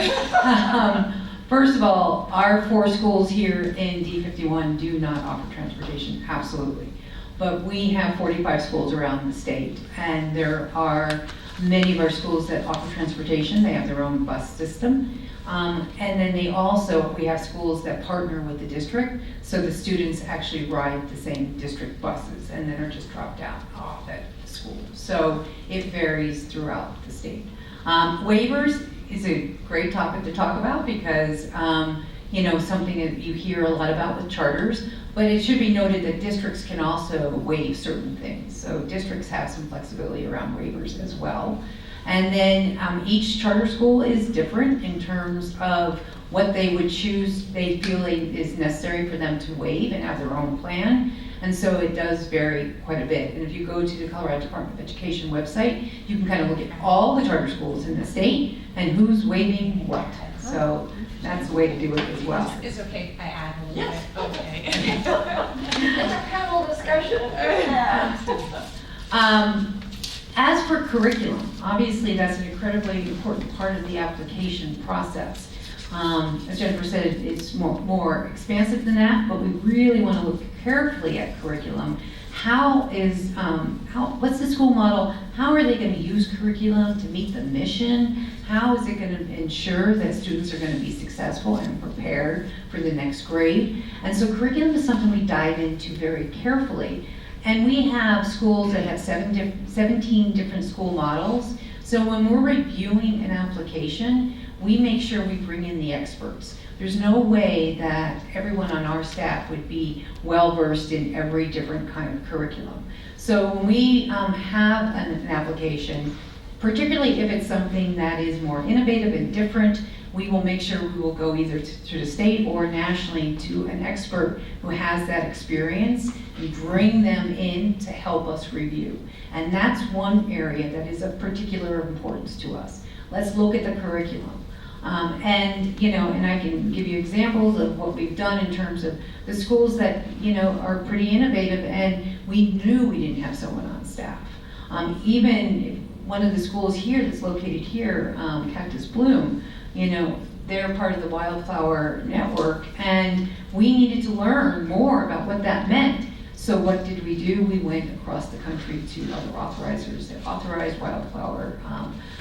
First of all, our 4 schools here in D51 do not offer transportation, absolutely. But we have 45 schools around the state, and there are many of our schools that offer transportation. They have their own bus system. And then we have schools that partner with the district, so the students actually ride the same district buses and then are just dropped out off at school. So it varies throughout the state. Waivers is a great topic to talk about because, something that you hear a lot about with charters, but it should be noted that districts can also waive certain things. So districts have some flexibility around waivers as well. And then each charter school is different in terms of what they would choose, they feel is necessary for them to waive and have their own plan. And so it does vary quite a bit. And if you go to the Colorado Department of Education website, you can kind of look at all the charter schools in the state and who's waiving what. So that's the way to do it as well. It's okay if I add a little Yes. bit? Okay. It's a panel discussion. As for curriculum, obviously that's an incredibly important part of the application process. As Jennifer said, it's more expansive than that, but we really want to look carefully at curriculum. What's the school model? How are they going to use curriculum to meet the mission? How is it going to ensure that students are going to be successful and prepared for the next grade? And so curriculum is something we dive into very carefully. And we have schools that have 17 different school models. So when we're reviewing an application, we make sure we bring in the experts. There's no way that everyone on our staff would be well-versed in every different kind of curriculum. So when we have an application, particularly if it's something that is more innovative and different, we will make sure we will go either to the state or nationally to an expert who has that experience and bring them in to help us review. And that's one area that is of particular importance to us. Let's look at the curriculum. And I can give you examples of what we've done in terms of the schools that, are pretty innovative, and we knew we didn't have someone on staff. Even one of the schools here that's located here, Cactus Bloom, they're part of the Wildflower Network, and we needed to learn more about what that meant. So what did we do? We went across the country to other authorizers that authorize Wildflower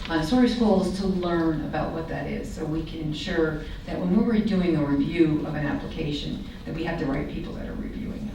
Montessori schools to learn about what that is, so we can ensure that when we're doing a review of an application, that we have the right people that are reviewing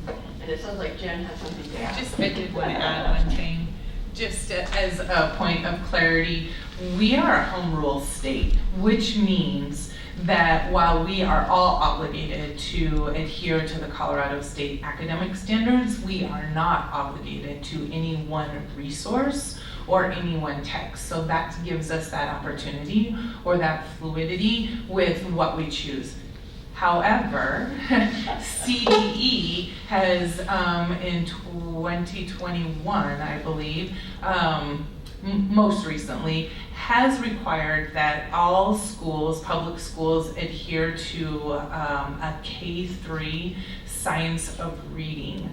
it. And it sounds like Jen has something to add. I did want to add one thing. Just as a point of clarity, we are a home rule state, which means that while we are all obligated to adhere to the Colorado State academic standards, we are not obligated to any one resource or any one text. So that gives us that opportunity or that fluidity with what we choose. However, CDE has in 2021, I believe, most recently, has required that all schools, public schools, adhere to a K-3 science of reading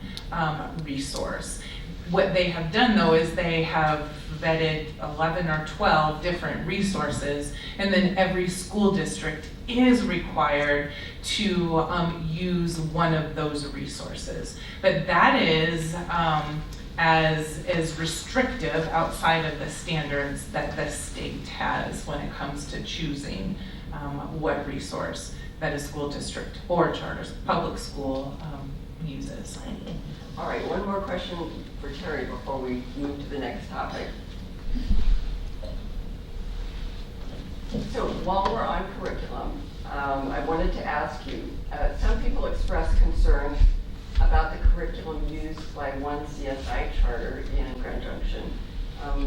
resource. What they have done though is they have vetted 11 or 12 different resources, and then every school district is required to use one of those resources. But that is as restrictive outside of the standards that the state has when it comes to choosing what resource that a school district or charter public school uses. All right, one more question for Terry before we move to the next topic. So while we're on curriculum, I wanted to ask you, some people express concern about the curriculum used by one CSI charter in Grand Junction.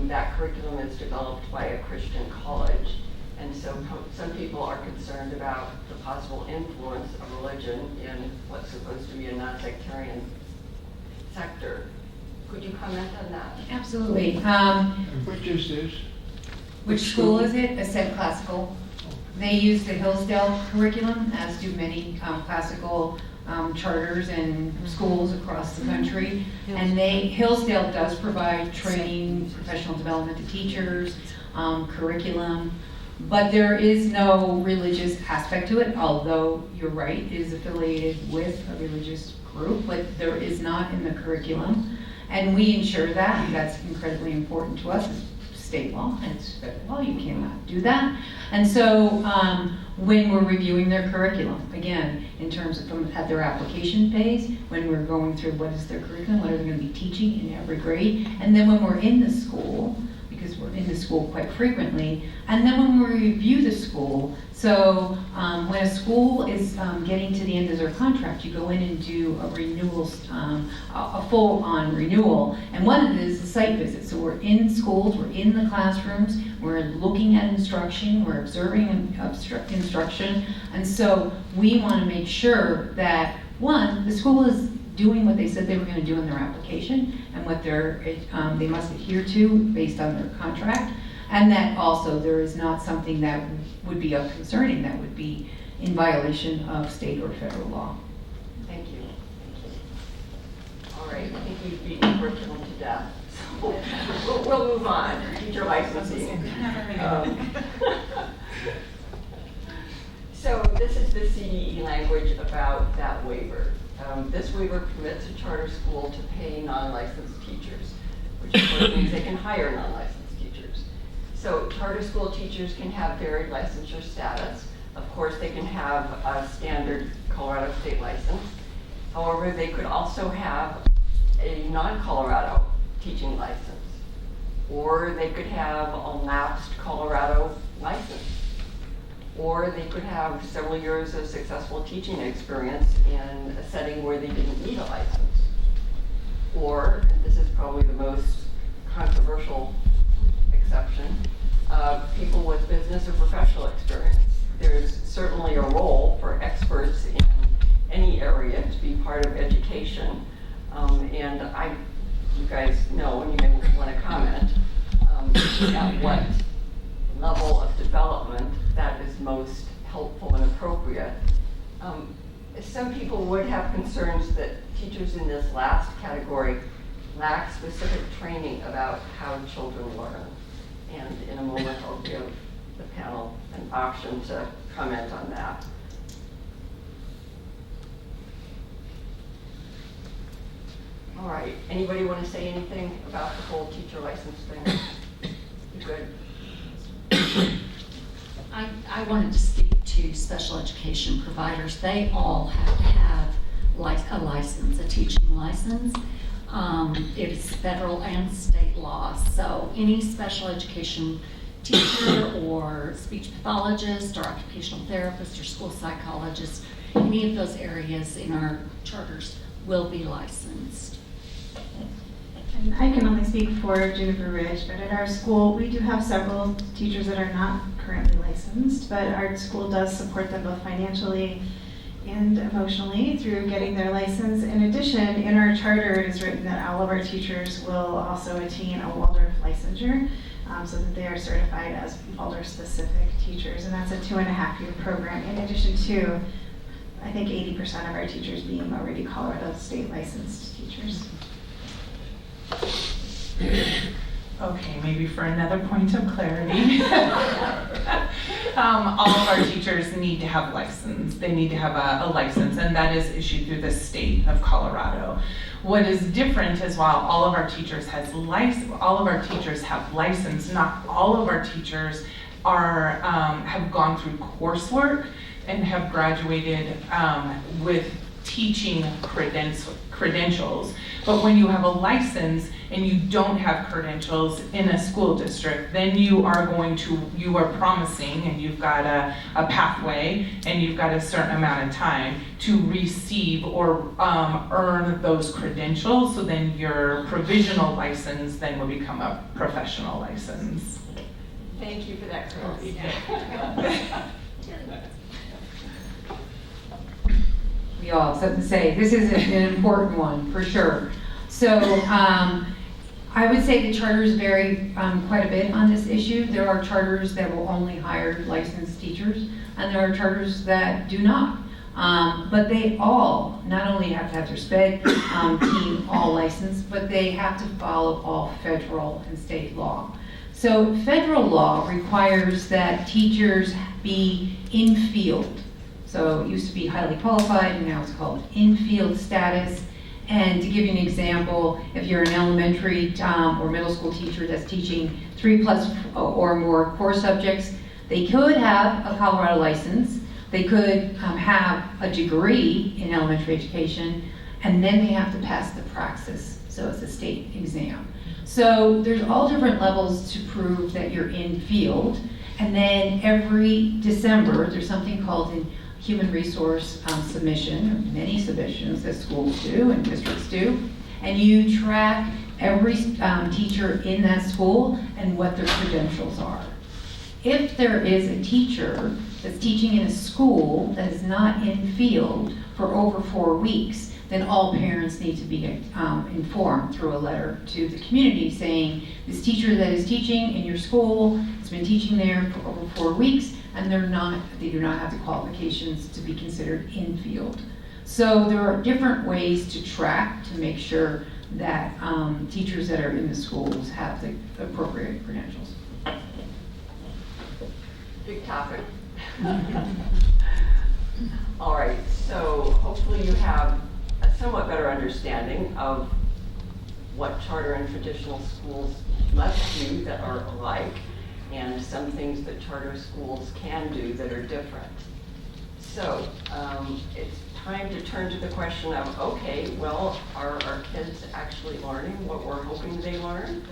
That curriculum is developed by a Christian college, and so some people are concerned about the possible influence of religion in what's supposed to be a non-sectarian sector. Could you comment on that? Absolutely. Which is this? Which school is it? Ascent Classical. They use the Hillsdale curriculum, as do many classical charters and schools across the country. And Hillsdale does provide training, professional development to teachers, curriculum, but there is no religious aspect to it, although you're right, it is affiliated with a religious group, but there is not in the curriculum. And we ensure that, that's incredibly important to us. It's state law, and it's federal law, you cannot do that. And so when we're reviewing their curriculum, again, in terms of at their application phase, when we're going through what is their curriculum, what are they going to be teaching in every grade, and then when we're in the school, because we're in the school quite frequently, and then when we review the school, so when a school is getting to the end of their contract, you go in and do a renewal, a full-on renewal, and one of it is the site visit. So we're in schools, we're in the classrooms, we're looking at instruction, we're observing instruction, and so we want to make sure that, one, the school is doing what they said they were going to do in their application and what they must adhere to based on their contract, and that also there is not something that would be of concerning that would be in violation of state or federal law. Thank you. All right, I think we've beaten curriculum to death. So we'll move on. Teacher licensing. So this is the CDE language about that waiver. This waiver permits a charter school to pay non-licensed teachers, which of course means they can hire non-licensed teachers. So charter school teachers can have varied licensure status. Of course, they can have a standard Colorado state license. However, they could also have a non-Colorado teaching license. Or they could have a lapsed Colorado license. Or they could have several years of successful teaching experience in a setting where they didn't need a license. Or, and this is probably the most controversial exception, people with business or professional experience. There's certainly a role for experts in any area to be part of education. And you guys know, and you may want to comment, at what level of development that is most helpful and appropriate. Some people would have concerns that teachers in this last category lack specific training about how children learn. And in a moment, I'll give the panel an option to comment on that. All right, anybody want to say anything about the whole teacher license thing? You good? I wanted to speak to special education providers. They all have to have a license, a teaching license. It's federal and state law. So any special education teacher or speech pathologist or occupational therapist or school psychologist, any of those areas in our charters will be licensed. And I can only speak for Juniper Ridge, but at our school, we do have several teachers that are not currently licensed, but our school does support them both financially and emotionally through getting their license. In addition, in our charter, it is written that all of our teachers will also attain a Waldorf licensure, so that they are certified as Waldorf-specific teachers, and that's a 2.5-year program, in addition to, I think, 80% of our teachers being already Colorado State licensed teachers. Okay, maybe for another point of clarity. All of our teachers need to have a license. They need to have a license, and that is issued through the state of Colorado. What is different is while all of our teachers have license, not all of our teachers have gone through coursework and have graduated with teaching credentials. But when you have a license and you don't have credentials in a school district, then you are promising, and you've got a pathway, and you've got a certain amount of time to receive or earn those credentials. So then your provisional license then will become a professional license. Thank you for that clarity. We all have something to say. This is an important one, for sure. So I would say the charters vary quite a bit on this issue. There are charters that will only hire licensed teachers, and there are charters that do not. But they all not only have to have their SPED team all licensed, but they have to follow all federal and state law. So federal law requires that teachers be in field. So it used to be highly qualified, and now it's called in-field status. And to give you an example, if you're an elementary or middle school teacher that's teaching 3+ or more core subjects, they could have a Colorado license, they could have a degree in elementary education, and then they have to pass the praxis, so it's a state exam. So there's all different levels to prove that you're in field, and then every December, there's something called an human resource submission, or many submissions that schools do and districts do, and you track every teacher in that school and what their credentials are. If there is a teacher that's teaching in a school that is not in field for over 4 weeks, then all parents need to be informed through a letter to the community saying, this teacher that is teaching in your school has been teaching there for over 4 weeks, and they do not have the qualifications to be considered in field. So there are different ways to track to make sure that teachers that are in the schools have the appropriate credentials. Big topic. All right, so hopefully you have a somewhat better understanding of what charter and traditional schools must do that are alike, and some things that charter schools can do that are different. So it's time to turn to the question of, okay, well, are our kids actually learning what we're hoping they learn?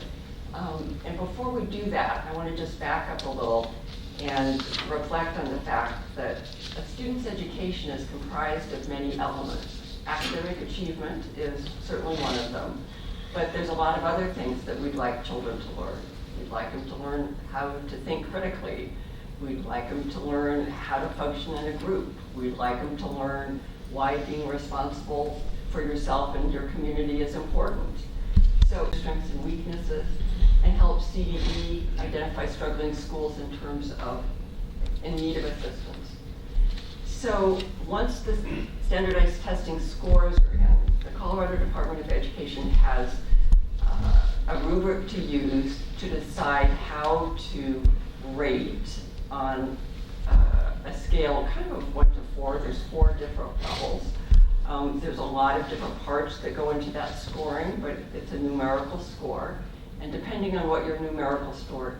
And before we do that, I want to just back up a little and reflect on the fact that a student's education is comprised of many elements. Academic achievement is certainly one of them, but there's a lot of other things that we'd like children to learn. We'd like them to learn how to think critically. We'd like them to learn how to function in a group. We'd like them to learn why being responsible for yourself and your community is important. So strengths and weaknesses, and help CDE identify struggling schools in terms of in need of assistance. So once the standardized testing scores are in, the Colorado Department of Education has a rubric to use to decide how to rate on a scale kind of 1 to 4. There's 4 different levels. There's a lot of different parts that go into that scoring, but it's a numerical score. And depending on what your numerical score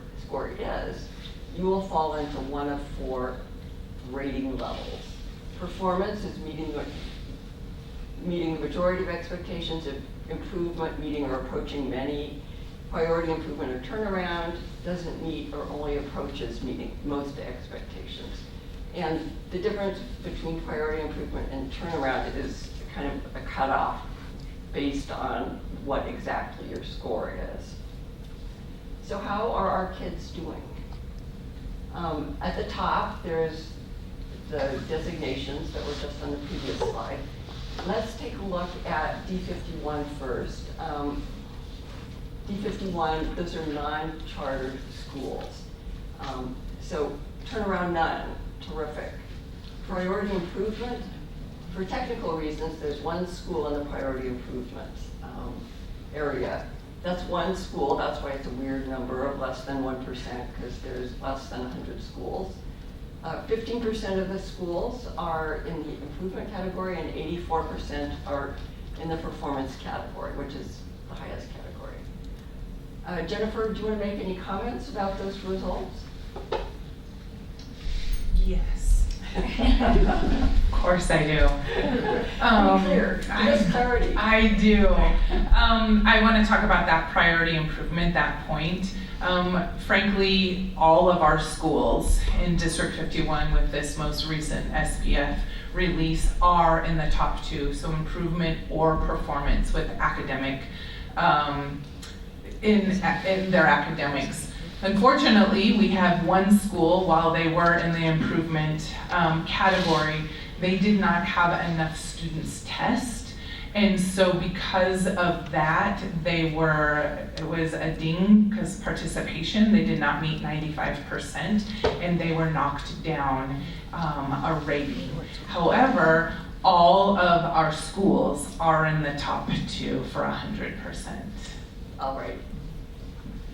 is, you will fall into one of 4 rating levels. Performance is meeting the majority of expectations. Improvement, meeting or approaching many. Priority improvement or turnaround doesn't meet or only approaches meeting most expectations. And the difference between priority improvement and turnaround is kind of a cutoff based on what exactly your score is. So how are our kids doing? At the top, there's the designations that were just on the previous slide. Let's take a look at D51 first. D51, those are non-chartered schools. So turnaround none, terrific. Priority improvement, for technical reasons, there's one school in the priority improvement area. That's one school, that's why it's a weird number of less than 1%, because there's less than 100 schools. 15% of the schools are in the improvement category and 84% are in the performance category, which is the highest category. Jennifer, do you want to make any comments about those results? Yes. Of course I do. Clear. Just clarity. I do. I want to talk about that priority improvement, that point. Frankly, all of our schools in District 51 with this most recent SPF release are in the top 2, so improvement or performance with academic, in their academics. Unfortunately, we have one school, while they were in the improvement category, they did not have enough students test. And so because of that, it was a ding because participation, they did not meet 95% and they were knocked down a rating. However, all of our schools are in the top 2 for 100%. All right.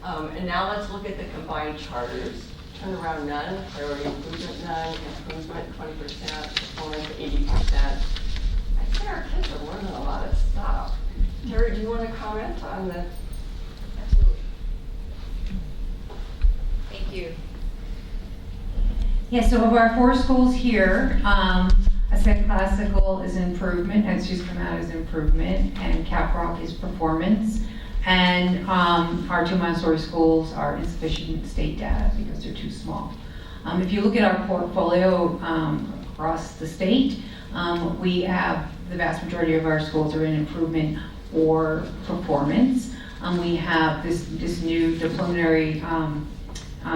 And now let's look at the combined charters. Turnaround none, priority improvement none, improvement 20%, performance 80%. I think our kids are learning a lot of stuff. Terry, do you want to comment on the? Absolutely. Thank you. Yeah, so of our 4 schools here, Ascent Classical is improvement, has just come out as improvement, and Caprock is performance. And our 2 Montessori schools are insufficient state data because they're too small. If you look at our portfolio across the state, we have the vast majority of our schools are in improvement or performance. We have this new preliminary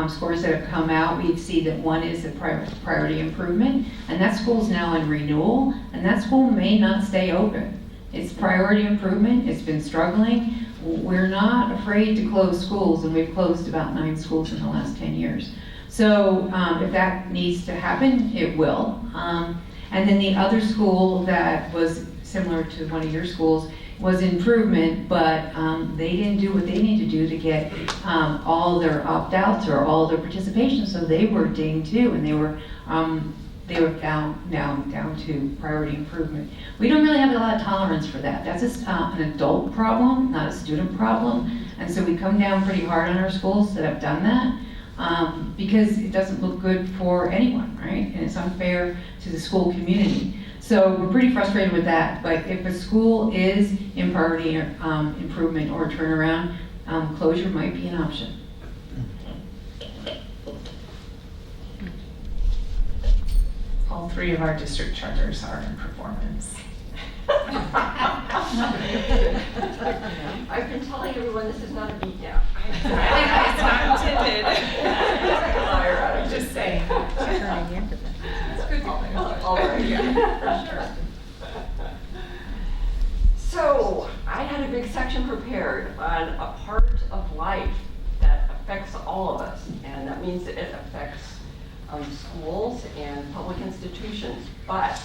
scores that have come out. We see that one is a priority improvement, and that school's now in renewal, and that school may not stay open. It's priority improvement, it's been struggling. We're not afraid to close schools, and we've closed about 9 schools in the last 10 years. So if that needs to happen, it will. And then the other school that was similar to one of your schools was improvement, but they didn't do what they need to do to get all their opt-outs or all their participation, so they were dinged too, and they were down to priority improvement. We don't really have a lot of tolerance for that. That's an adult problem, not a student problem. And so we come down pretty hard on our schools that have done that because it doesn't look good for anyone, right? And it's unfair to the school community. So we're pretty frustrated with that. But if a school is in priority improvement or turnaround, Closure might be an option. All three of our district charters are in performance. I've been telling everyone this is not a beat down. It's not intended. I'm Just saying. It's good to know. All right, yeah, for sure. So, I had a big section prepared on a part of life that affects all of us, and that means that it affects schools and public institutions, but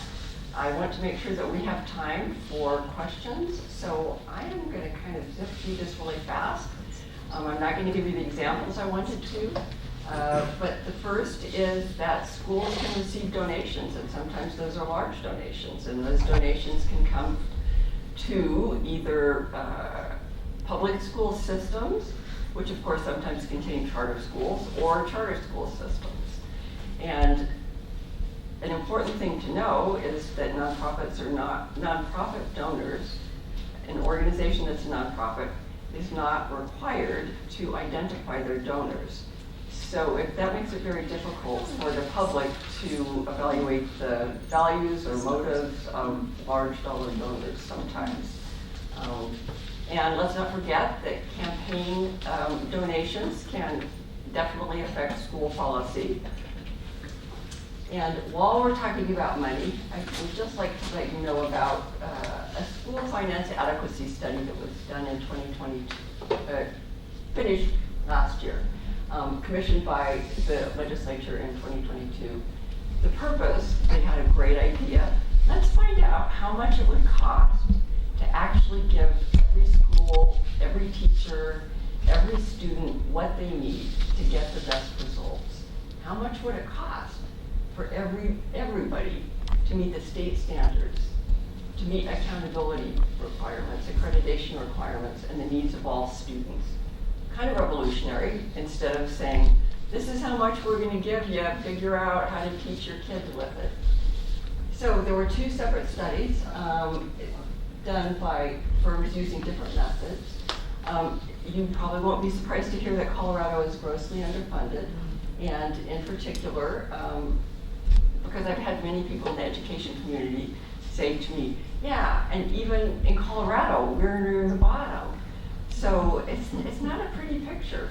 I want to make sure that we have time for questions, so I am going to kind of zip through this really fast. I'm not going to give you the examples I wanted to, but the first is that schools can receive donations, and sometimes those are large donations, and those donations can come to either public school systems, which of course sometimes contain charter schools, or charter school systems. And an important thing to know is that nonprofits are not nonprofit donors. An organization that's a nonprofit is not required to identify their donors. So if that makes it very difficult for the public to evaluate the values or motives of large dollar donors sometimes. And let's not forget that campaign donations can definitely affect school policy. And while we're talking about money, I would just like to let you know about a school finance adequacy study that was done in 2022, finished last year, commissioned by the legislature in 2022. The purpose, they had a great idea. Let's find out how much it would cost to actually give every school, every teacher, every student what they need to get the best results. How much would it cost for everybody to meet the state standards, to meet accountability requirements, accreditation requirements, and the needs of all students? Kind of revolutionary, instead of saying, this is how much we're going to give you, figure out how to teach your kids with it. So there were two separate studies done by firms using different methods. You probably won't be surprised to hear that Colorado is grossly underfunded, and in particular, because I've had many people in the education community say to me, yeah, and even in Colorado, we're near the bottom. So it's not a pretty picture.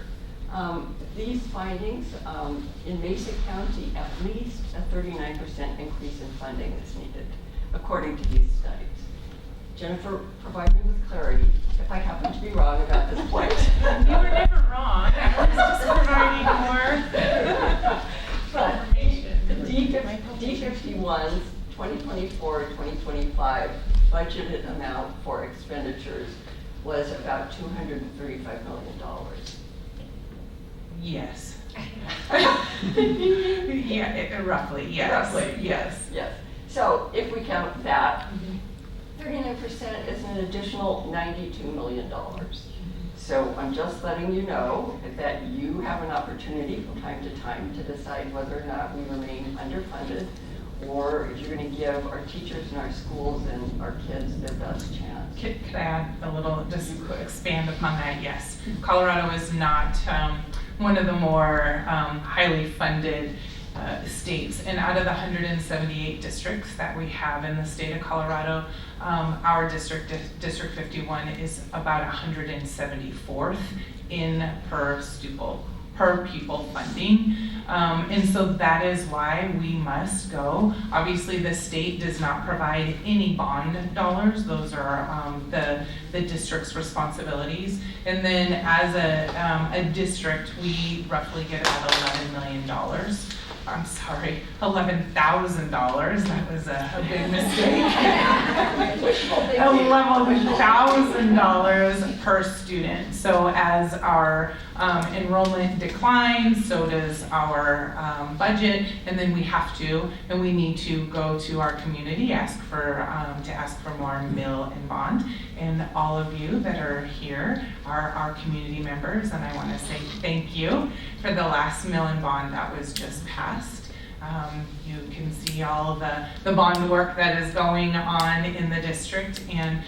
These findings, in Mesa County, at least a 39% increase in funding is needed, according to these studies. Jennifer, provide me with clarity if I happen to be wrong about this point. You were never wrong. I was just providing more But information. D51's 2024-2025 budgeted amount for expenditures was about $235 million. Yes. Yeah, roughly, yes. Roughly. Yes. Yes. So if we count that, 39% is an additional $92 million. So I'm just letting you know that you have an opportunity from time to time to decide whether or not we remain underfunded, or if you're going to give our teachers and our schools and our kids their best chance. Could I add a little, just expand upon that? Yes. Colorado is not one of the more highly funded states, and out of the 178 districts that we have in the state of Colorado, our district 51 is about 174th in per pupil funding, and so that is why we must go. Obviously, the state does not provide any bond dollars; those are the district's responsibilities. And then, as a district, we roughly get about $11 million. I'm sorry, $11,000. That was a big mistake. $11,000 per student. So as our enrollment declines, so does our budget, and then we have to, and we need to go to our community, to ask for more mill and bond. And all of you that are here are our community members, and I want to say thank you for the last mill and bond that was just passed. You can see all the bond work that is going on in the district, and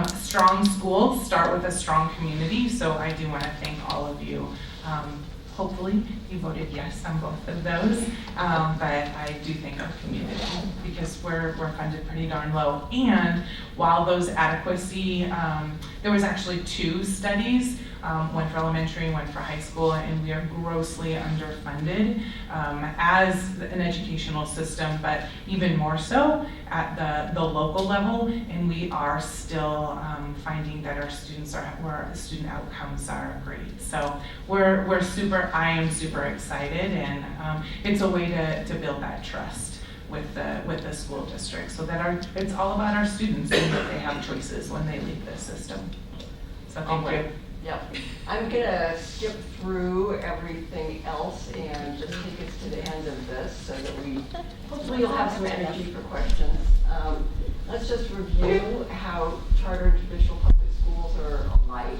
strong schools start with a strong community, so I do want to thank all of you. Hopefully you voted yes on both of those, but I do think our community, because we're funded pretty darn low. And while those adequacy, there was actually 2 studies, one for elementary, one for high school, and we are grossly underfunded as an educational system, but even more so at the local level, and we are still finding that our students our student outcomes are great. So I am super excited, and it's a way to build that trust with the school district, so that it's all about our students and that they have choices when they leave this system. So thank you. Yep. I'm gonna skip through everything else and just take us to the end of this so that hopefully you'll have some energy for questions. Let's just review how charter and traditional public schools are alike,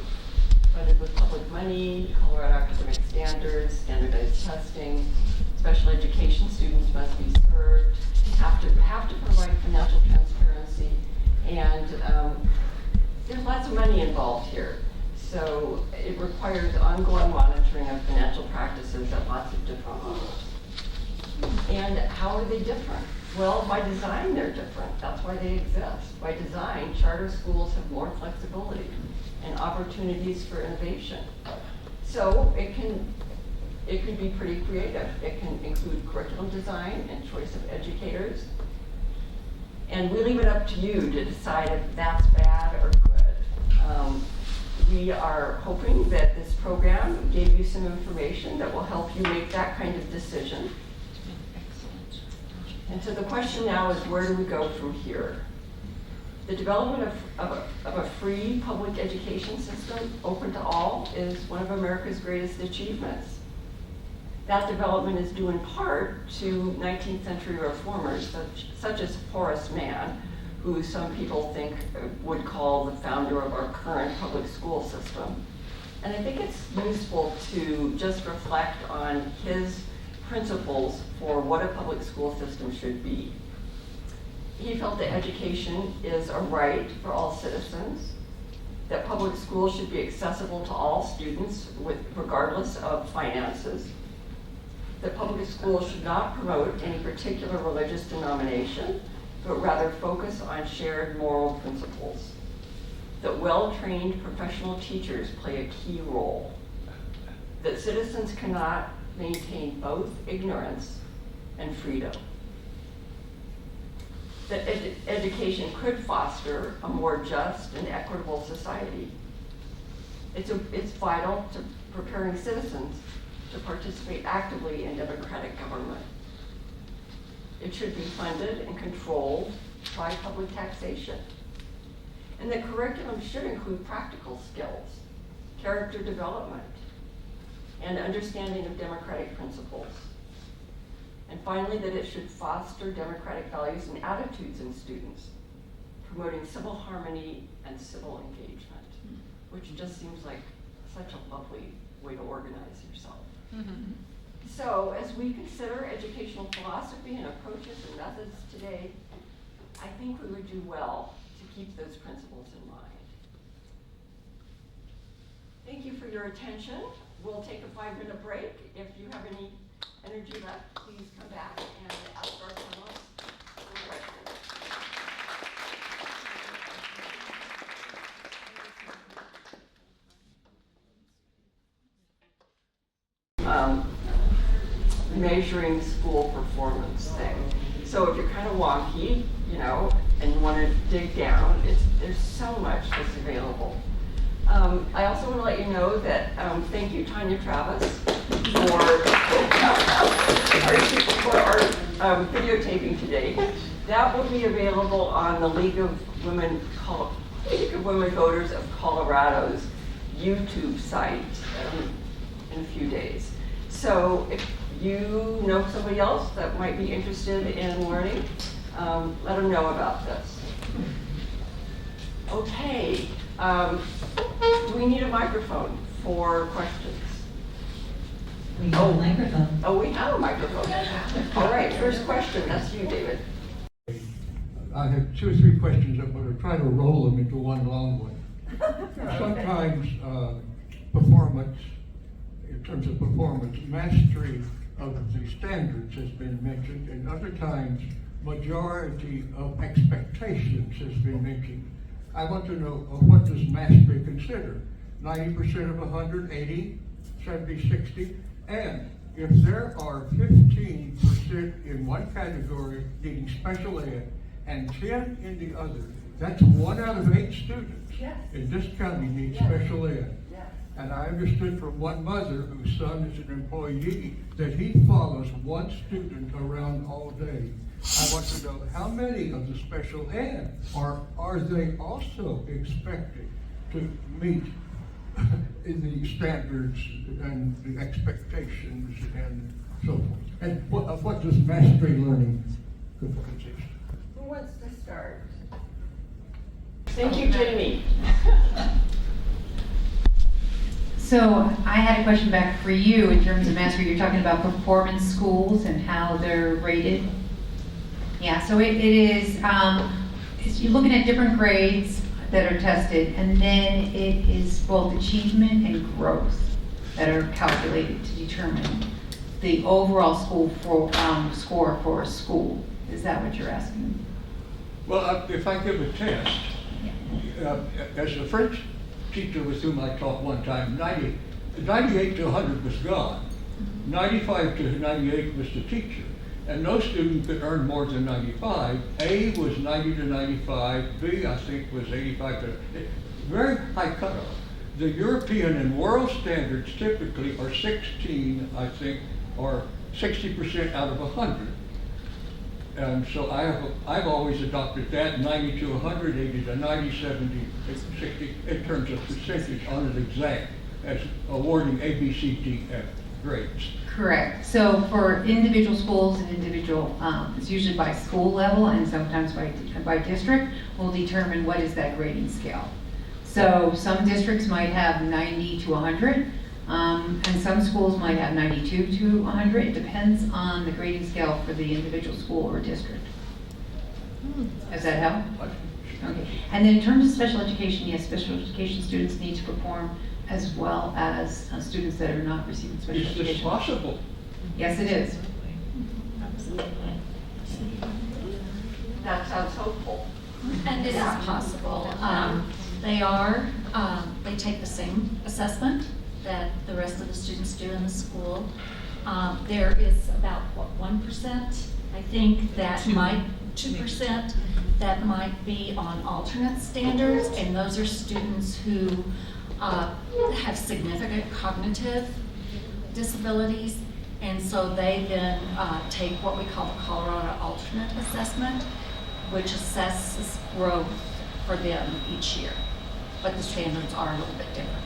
funded with public money, Colorado academic standards, standardized testing, special education students must be served, have to provide financial transparency, and there's lots of money involved here. So it requires ongoing monitoring of financial practices at lots of different levels. And how are they different? Well, by design they're different. That's why they exist. By design, charter schools have more flexibility and opportunities for innovation. So it can be pretty creative. It can include curriculum design and choice of educators. And we leave it up to you to decide if that's bad or good. We are hoping that this program gave you some information that will help you make that kind of decision. Excellent. And so the question now is, where do we go from here? The development of a free public education system open to all is one of America's greatest achievements. That development is due in part to 19th century reformers such as Horace Mann, who some people think would call the founder of our current public school system. And I think it's useful to just reflect on his principles for what a public school system should be. He felt that education is a right for all citizens, that public schools should be accessible to all students regardless of finances, that public schools should not promote any particular religious denomination, but rather focus on shared moral principles, that well-trained professional teachers play a key role, that citizens cannot maintain both ignorance and freedom, that education could foster a more just and equitable society. It's vital to preparing citizens to participate actively in democratic government. It should be funded and controlled by public taxation. And the curriculum should include practical skills, character development, and understanding of democratic principles. And finally, that it should foster democratic values and attitudes in students, promoting civil harmony and civil engagement, which just seems like such a lovely way to organize yourself. Mm-hmm. So as we consider educational philosophy and approaches and methods today, I think we would do well to keep those principles in mind. Thank you for your attention. We'll take a 5-minute break. If you have any energy left, please come back and ask our panelists for questions. Measuring school performance thing. So if you're kind of wonky, and you want to dig down, there's so much that's available. I also want to let you know that thank you, Tanya Travis, for our videotaping today. That will be available on the League of Women Voters of Colorado's YouTube site in a few days. So if you know somebody else that might be interested in learning, let them know about this. Okay, do we need a microphone for questions? We have a microphone. Oh, we have a microphone. All right, first question, that's you, David. I have 2 or 3 questions. I'm going to try to roll them into one long one. Sometimes performance, in terms of performance, mastery of the standards has been mentioned, and other times majority of expectations has been mentioned. I want to know what does mastery consider? 90% of 100, 80, 70, 60, and if there are 15% in one category needing special ed and 10 in the other, that's 1 out of 8 students in this county need special ed. And I understood from one mother whose son is an employee that he follows 1 student around all day. I want to know how many of the special ed are they also expected to meet in the standards and the expectations and so forth? And what does mastery learning consist? Who wants to start? Thank you, Jamie. So I had a question back for you in terms of mastery. You're talking about performance schools and how they're rated. Yeah, so it is, you're looking at different grades that are tested, and then it is both achievement and growth that are calculated to determine the overall school score for a school. Is that what you're asking? Well, if I give a test, as a French teacher with whom I taught one time, 98 to 100 was God. 95 to 98 was the teacher. And no student could earn more than 95. A was 90 to 95. B, I think, was 85 to, very high cutoff. The European and world standards typically are 16, I think, or 60% out of 100. And so I've always adopted that, 90 to 100, 80 to 90, 70, 60, in terms of percentage on an exam, as awarding A, B, C, D, F grades. Correct. So for individual schools and individual, it's usually by school level and sometimes by district, will determine what is that grading scale. So some districts might have 90 to 100, and some schools might have 92 to 100. It depends on the grading scale for the individual school or district. Does that help? Okay. And then in terms of special education, yes, special education students need to perform as well as students that are not receiving special education. Is this possible? Yes, it is. That sounds hopeful. And it is possible. They take the same assessment that the rest of the students do in the school. There is about, 1%, I think, that might, 2%, that might be on alternate standards, and those are students who have significant cognitive disabilities, and so they then take what we call the Colorado Alternate Assessment, which assesses growth for them each year. But the standards are a little bit different.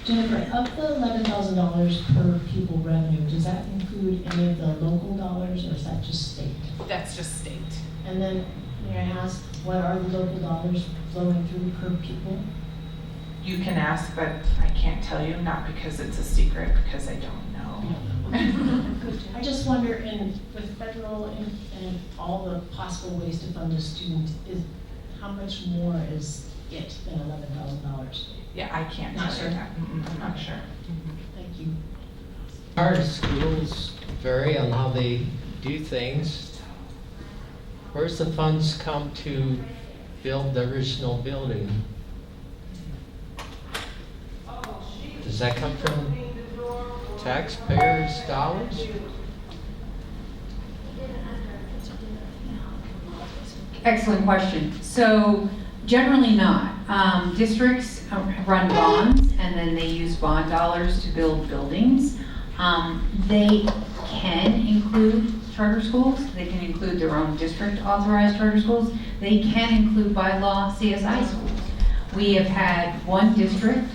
Jennifer, of the $11,000 per pupil revenue, does that include any of the local dollars, or is that just state? That's just state. And then, may I ask, what are the local dollars flowing through per pupil? You can ask, but I can't tell you, not because it's a secret, because I don't know. I just wonder, with federal and all the possible ways to fund a student, how much more is it than $11,000? Yeah, I can't Not tell sure. you that. I'm not sure. Thank you. Our schools vary on how they do things. Where's the funds come to build the original building? Does that come from taxpayers' dollars? Excellent question. So generally not. Districts run bonds and then they use bond dollars to build buildings. They can include charter schools. They can include their own district authorized charter schools. They can include by law CSI schools. We have had one district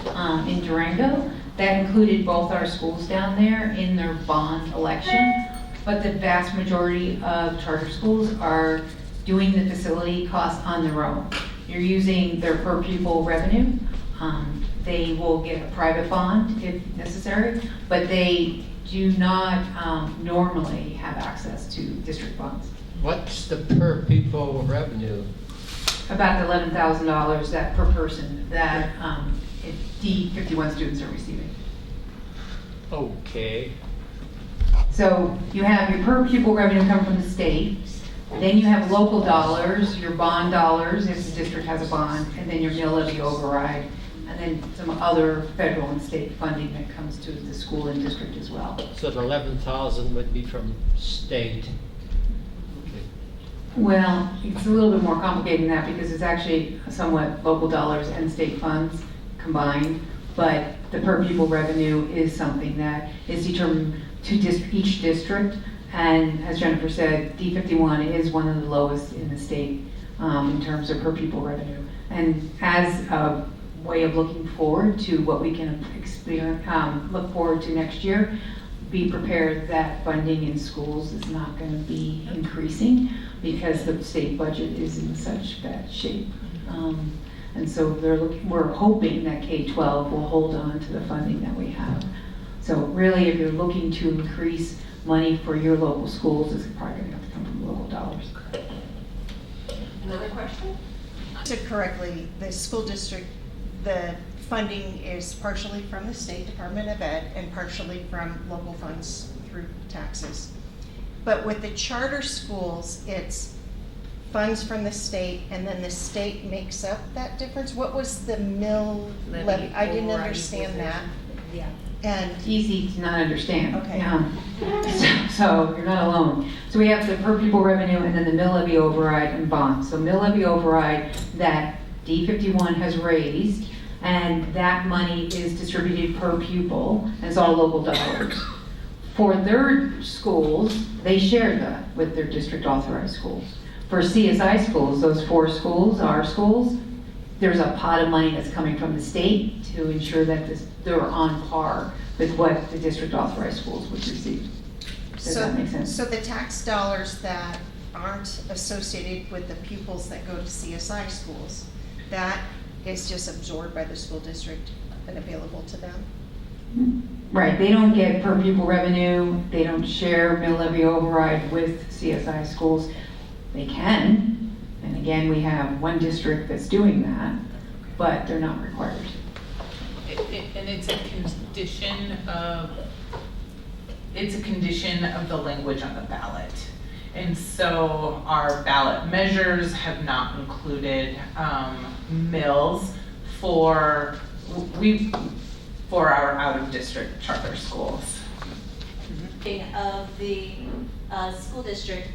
in Durango that included both our schools down there in their bond election, but the vast majority of charter schools are doing the facility costs on their own. You're using their per pupil revenue. They will get a private bond if necessary, but they do not normally have access to district funds. What's the per pupil revenue? About $11,000 that per person that D51 students are receiving. Okay. So you have your per pupil revenue come from the state, then you have local dollars, your bond dollars if the district has a bond, and then your mill levy override, and then some other federal and state funding that comes to the school and district as well. So the 11,000 would be from state. Okay. Well, it's a little bit more complicated than that because it's actually somewhat local dollars and state funds combined, but the per pupil revenue is something that is determined to each district, and as Jennifer said, D51 is one of the lowest in the state in terms of per pupil revenue. And as a way of looking forward to what we can experience, look forward to next year, be prepared that funding in schools is not going to be increasing because the state budget is in such bad shape. And so we're hoping that K-12 will hold on to the funding that we have. So really, if you're looking to increase money for your local schools, it's probably going to have to come from local dollars. Another question? To correctly, the school district, the funding is partially from the State Department of Ed and partially from local funds through taxes. But with the charter schools, it's funds from the state and then the state makes up that difference. What was the mill levy? I didn't understand that. Yeah. And It's easy to not understand. Okay. So you're not alone. So we have the per pupil revenue and then the mill levy override and bonds. So mill levy override that D51 has raised, and that money is distributed per pupil, and it's all local dollars. For their schools, they share that with their district authorized schools. For CSI schools, those 4 schools, our schools, there's a pot of money that's coming from the state to ensure that they're on par with what the district authorized schools would receive. Does that make sense? So the tax dollars that aren't associated with the pupils that go to CSI schools, that is just absorbed by the school district and available to them? Right, they don't get per pupil revenue, they don't share mill levy override with CSI schools. They can, and again, we have one district that's doing that, but they're not required. And it's a condition of the language on the ballot. And so our ballot measures have not included mills for our out-of-district charter schools. Of the school district,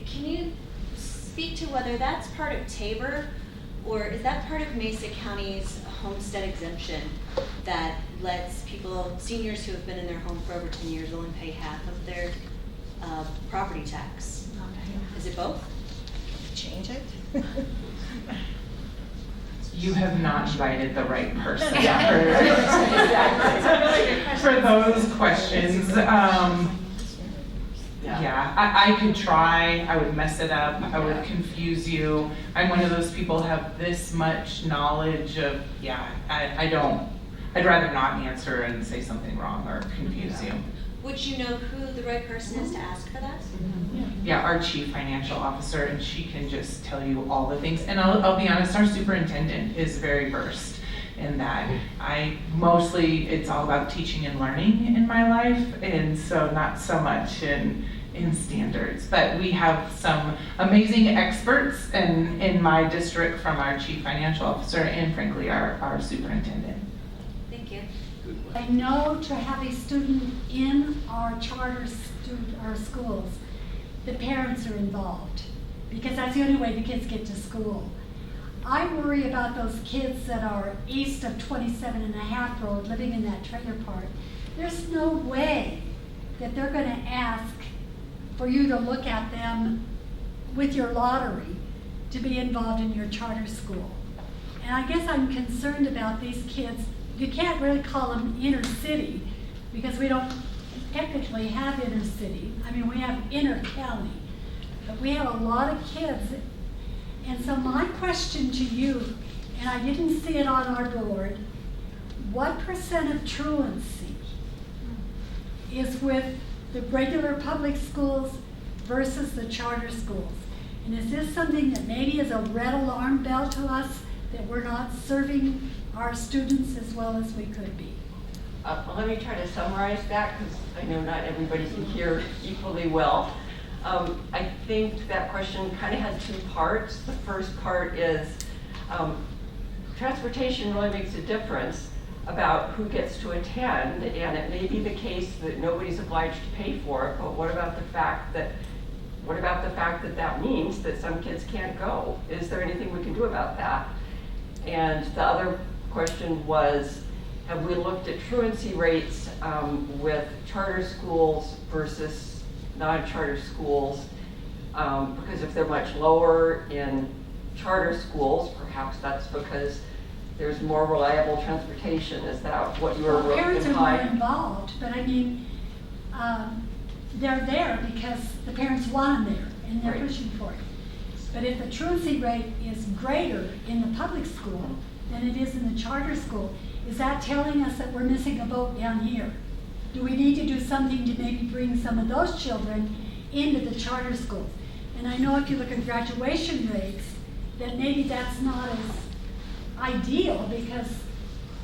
can you speak to whether that's part of Tabor, or is that part of Mesa County's homestead exemption that lets people, seniors who have been in their home for over 10 years, only pay half of their property tax? Is it both? Change it? You have not invited the right person for those questions. Yeah, I could try, I would mess it up, I would confuse you. I'm one of those people who have this much knowledge of, I'd rather not answer and say something wrong or confuse you. Would you know who the right person is to ask for that? Yeah, our chief financial officer, and she can just tell you all the things. And I'll be honest, our superintendent is very versed in that. It's all about teaching and learning in my life, and so not so much in standards. But we have some amazing experts in my district, from our chief financial officer and frankly our superintendent. Thank you. I know to have a student in our our schools, the parents are involved, because that's the only way the kids get to school. I worry about those kids that are east of 27 and a half road living in that trailer park. There's no way that they're going to ask for you to look at them with your lottery to be involved in your charter school. And I guess I'm concerned about these kids. You can't really call them inner city because we don't technically have inner city. I mean, we have inner county, but we have a lot of kids. And so my question to you, and I didn't see it on our board, what % of truancy is with the regular public schools versus the charter schools. And is this something that maybe is a red alarm bell to us, that we're not serving our students as well as we could be? Well, let me try to summarize that, because I know not everybody can hear equally well. I think that question kind of has two parts. The first part is transportation really makes a difference about who gets to attend, and it may be the case that nobody's obliged to pay for it, but what about the fact that that means that some kids can't go? Is there anything we can do about that? And the other question was, have we looked at truancy rates with charter schools versus non-charter schools? Because if they're much lower in charter schools, perhaps that's because there's more reliable transportation. Is that what you were Well, parents are more implying? involved, but I mean, they're there because the parents want them there and they're Right. pushing for it. But if the truancy rate is greater in the public school than it is in the charter school, is that telling us that we're missing a boat down here? Do we need to do something to maybe bring some of those children into the charter schools? And I know if you look at graduation rates, that maybe that's not as ideal because,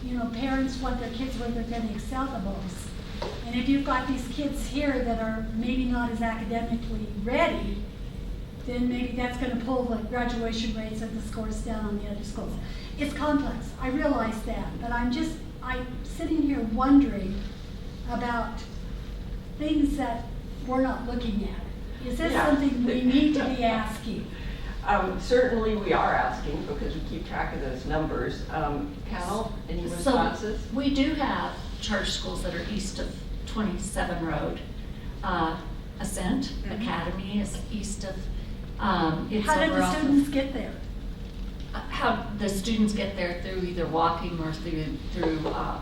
you know, parents want their kids where they're going to excel the most. And if you've got these kids here that are maybe not as academically ready, then maybe that's going to pull the graduation rates and the scores down on the other schools. It's complex, I realize that, but I'm sitting here wondering about things that we're not looking at. Is this Yeah. something we need to be asking? Certainly we are asking because we keep track of those numbers. Cal, any responses? So we do have charter schools that are east of 27 Road. Ascent Academy is east of, it's How did over the off of- students get there? How the students get there through either walking or through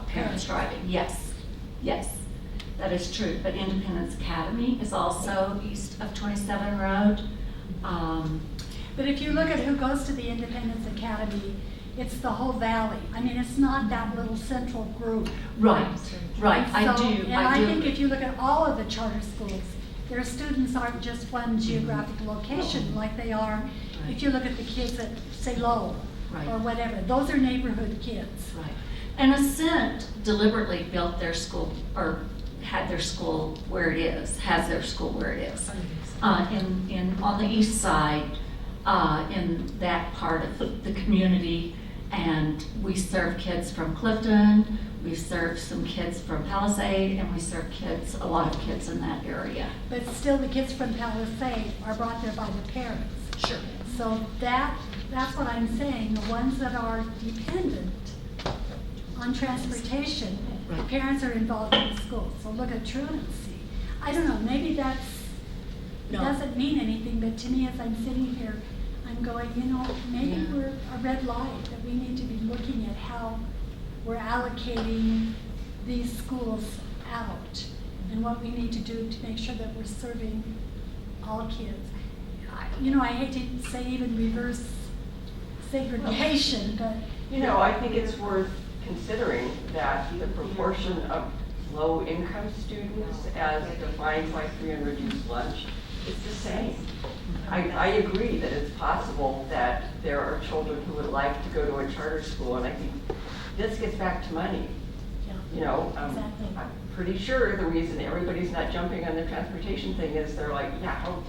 parents driving. Yes, yes, that is true. But Independence Academy is also east of 27 Road. But if you look at who goes to the Independence Academy, it's the whole valley. I mean, it's not that little central group. Right, right. I So- do. And I think agree. if you look at all of the charter schools, their students aren't just one geographic location like they are. If you look at the kids at, say, Lowell Right. or whatever, those are neighborhood kids. Right. And Ascent deliberately built their school, or had their school where it is, has their school where it is. On the east side, in that part of the community, and we serve kids from Clifton, we serve some kids from Palisade, and we serve a lot of kids in that area. But still, the kids from Palisade are brought there by the parents. Sure. So that's what I'm saying, the ones that are dependent on transportation, Right. parents are involved in the school. So look at truancy. I don't know, maybe it No. doesn't mean anything, but to me, as I'm sitting here, I'm going, you know, maybe Yeah. we're a red light, that we need to be looking at how we're allocating these schools out and what we need to do to make sure that we're serving all kids. You know, I hate to say even reverse segregation, but. You know, I think it's worth considering that the proportion of low-income students as defined by free and reduced lunch is the same. I agree that it's possible that there are children who would like to go to a charter school, and I think this gets back to money. Yeah. You know, Exactly. I'm pretty sure the reason everybody's not jumping on the transportation thing is they're like, yeah, how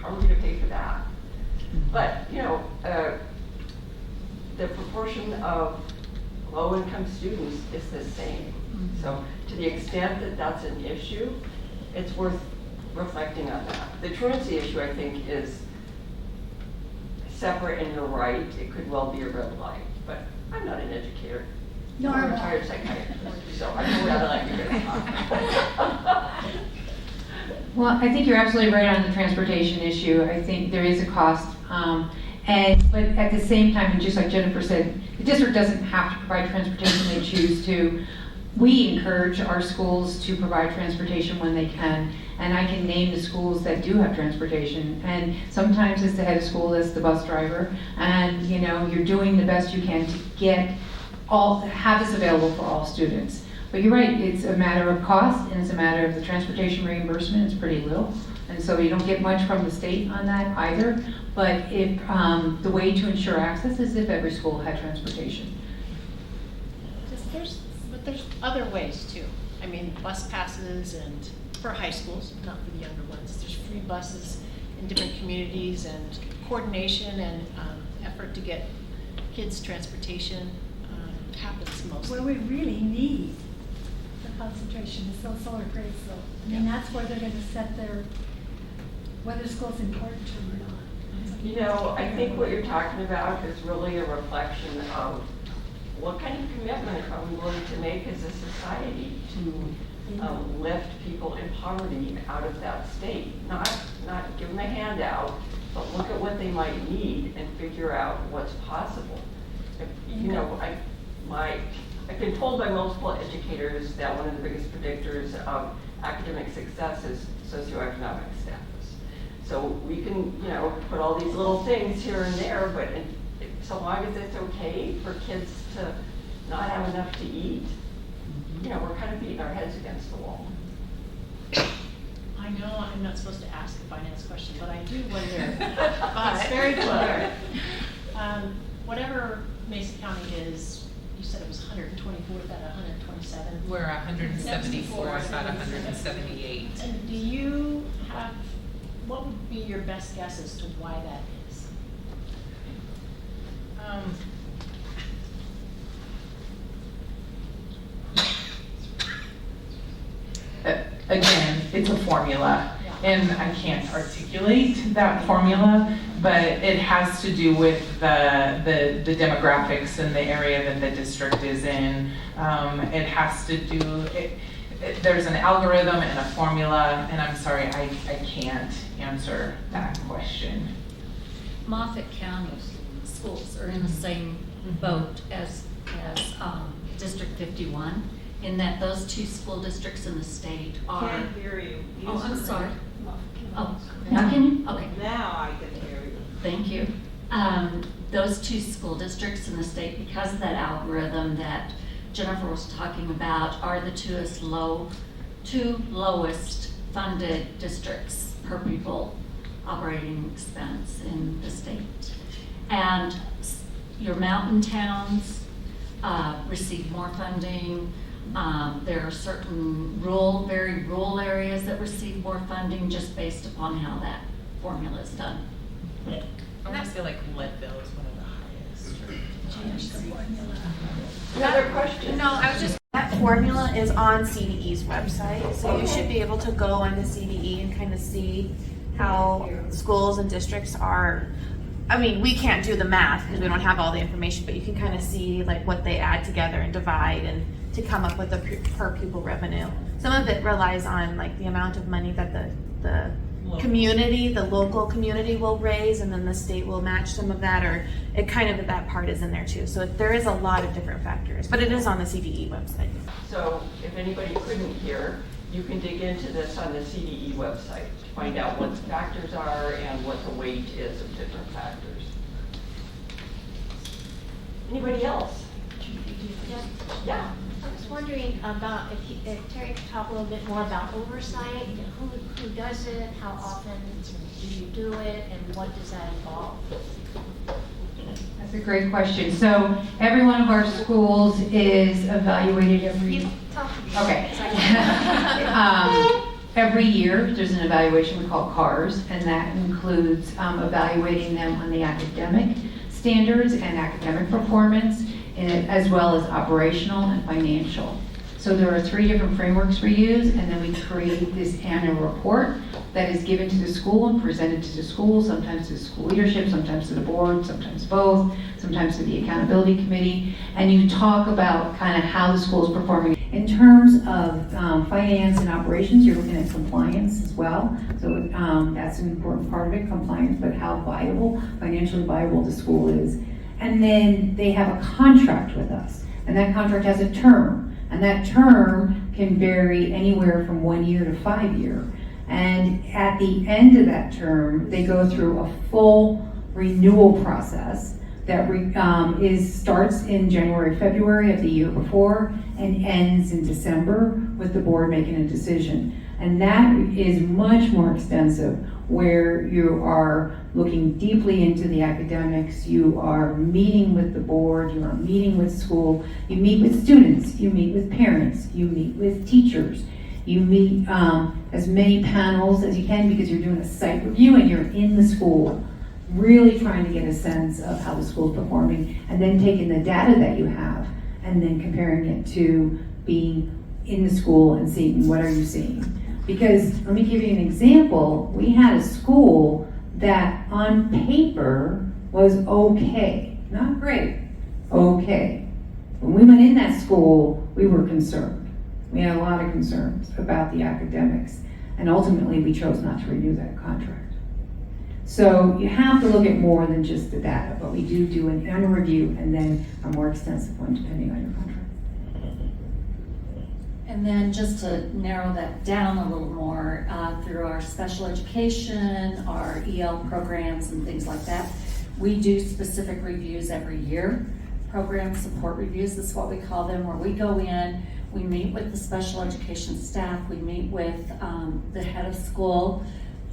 are we gonna pay for that? But, you know, the proportion of low-income students is the same. So to the extent that that's an issue, it's worth reflecting on that. The truancy issue, I think, is separate, and you're right, it could well be a red light, but I'm not an educator. Nor I'm a am I. retired psychiatrist, so I know how to let you guys talk. Well, I think you're absolutely right on the transportation issue. I think there is a cost. But at the same time, and just like Jennifer said, the district doesn't have to provide transportation, they choose to. We encourage our schools to provide transportation when they can, and I can name the schools that do have transportation. And sometimes it's the head of school, it's the bus driver, and you know, you're doing the best you can to have this available for all students. But you're right, it's a matter of cost, and it's a matter of the transportation reimbursement is pretty little. And so you don't get much from the state on that either. But if, the way to ensure access is if every school had transportation. But there's other ways too. I mean, bus passes and for high schools, not for the younger ones. There's free buses in different communities and coordination and effort to get kids transportation happens mostly. Where we really need the concentration is those solar grades though. I mean, that's where they're gonna set their, whether school's important to them or not. You know, I think what you're talking about is really a reflection of what kind of commitment are we willing to make as a society to lift people in poverty out of that state. Not give them a handout, but look at what they might need and figure out what's possible. You know, I've been told by multiple educators that one of the biggest predictors of academic success is socioeconomic status. So we can, you know, put all these little things here and there, but so long as it's okay for kids to not have enough to eat, you know, we're kind of beating our heads against the wall. I know I'm not supposed to ask a finance question, but I do wonder. It's very clear. Whatever Mesa County is, you said it was 124th out of 127. We're 174th out of 178. And do you have, what would be your best guess as to why that is? Again, it's a formula, and I can't articulate that formula, but it has to do with the demographics in the area that the district is in. It has to do, there's an algorithm and a formula, and I'm sorry, I can't answer that question. Moffett County schools are in the same boat as District 51, in that those two school districts in the state are. Can't hear you. Oh, I'm sorry. Oh, now can you? Okay. Now I can hear you. Thank you. Those two school districts in the state, because of that algorithm that Jennifer was talking about, are the two lowest funded districts per pupil operating expense in the state. And your mountain towns receive more funding. There are certain very rural areas that receive more funding just based upon how that formula is done. I almost feel like Leadville is one of the highest. Another question? No, I was just, that formula is on CDE's website, so you should be able to go onto CDE and kind of see how schools and districts are. I mean, we can't do the math because we don't have all the information, but you can kind of see like what they add together and divide and to come up with a per pupil revenue. Some of it relies on like the amount of money that the community, the local community will raise, and then the state will match some of that, or it kind of, that part is in there too. So there is a lot of different factors, but it is on the CDE website. So if anybody couldn't hear, you can dig into this on the CDE website to find out what the factors are and what the weight is of different factors. Anybody else? Yeah. I was wondering about if Terry could talk a little bit more about oversight. Who does it? How often do you do it? And what does that involve? That's a great question. So every one of our schools is evaluated every. Okay. Every year there's an evaluation we call CARS, and that includes evaluating them on the academic standards and academic performance, as well as operational and financial. So there are 3 different frameworks we use, and then we create this annual report that is given to the school and presented to the school, sometimes to the school leadership, sometimes to the board, sometimes both, sometimes to the accountability committee, and you talk about kind of how the school is performing. In terms of finance and operations, you're looking at compliance as well. So that's an important part of it, compliance, but how viable, financially viable the school is. And then they have a contract with us, and that contract has a term, and that term can vary anywhere from 1 year to 5 year. And at the end of that term, they go through a full renewal process that starts in January, February of the year before and ends in December with the board making a decision. And that is much more extensive, where you are looking deeply into the academics, you are meeting with the board, you are meeting with school, you meet with students, you meet with parents, you meet with teachers, you meet as many panels as you can because you're doing a site review and you're in the school, really trying to get a sense of how the school's performing, and then taking the data that you have and then comparing it to being in the school and seeing what are you seeing. Because let me give you an example. We had a school that on paper was okay, not great, okay. When we went in that school, we were concerned. We had a lot of concerns about the academics, and ultimately we chose not to renew that contract. So you have to look at more than just the data, but we do an annual review and then a more extensive one depending on your contract. And then just to narrow that down a little more, through our special education, our EL programs and things like that, we do specific reviews every year. Program support reviews is what we call them, where we go in, we meet with the special education staff, we meet with the head of school,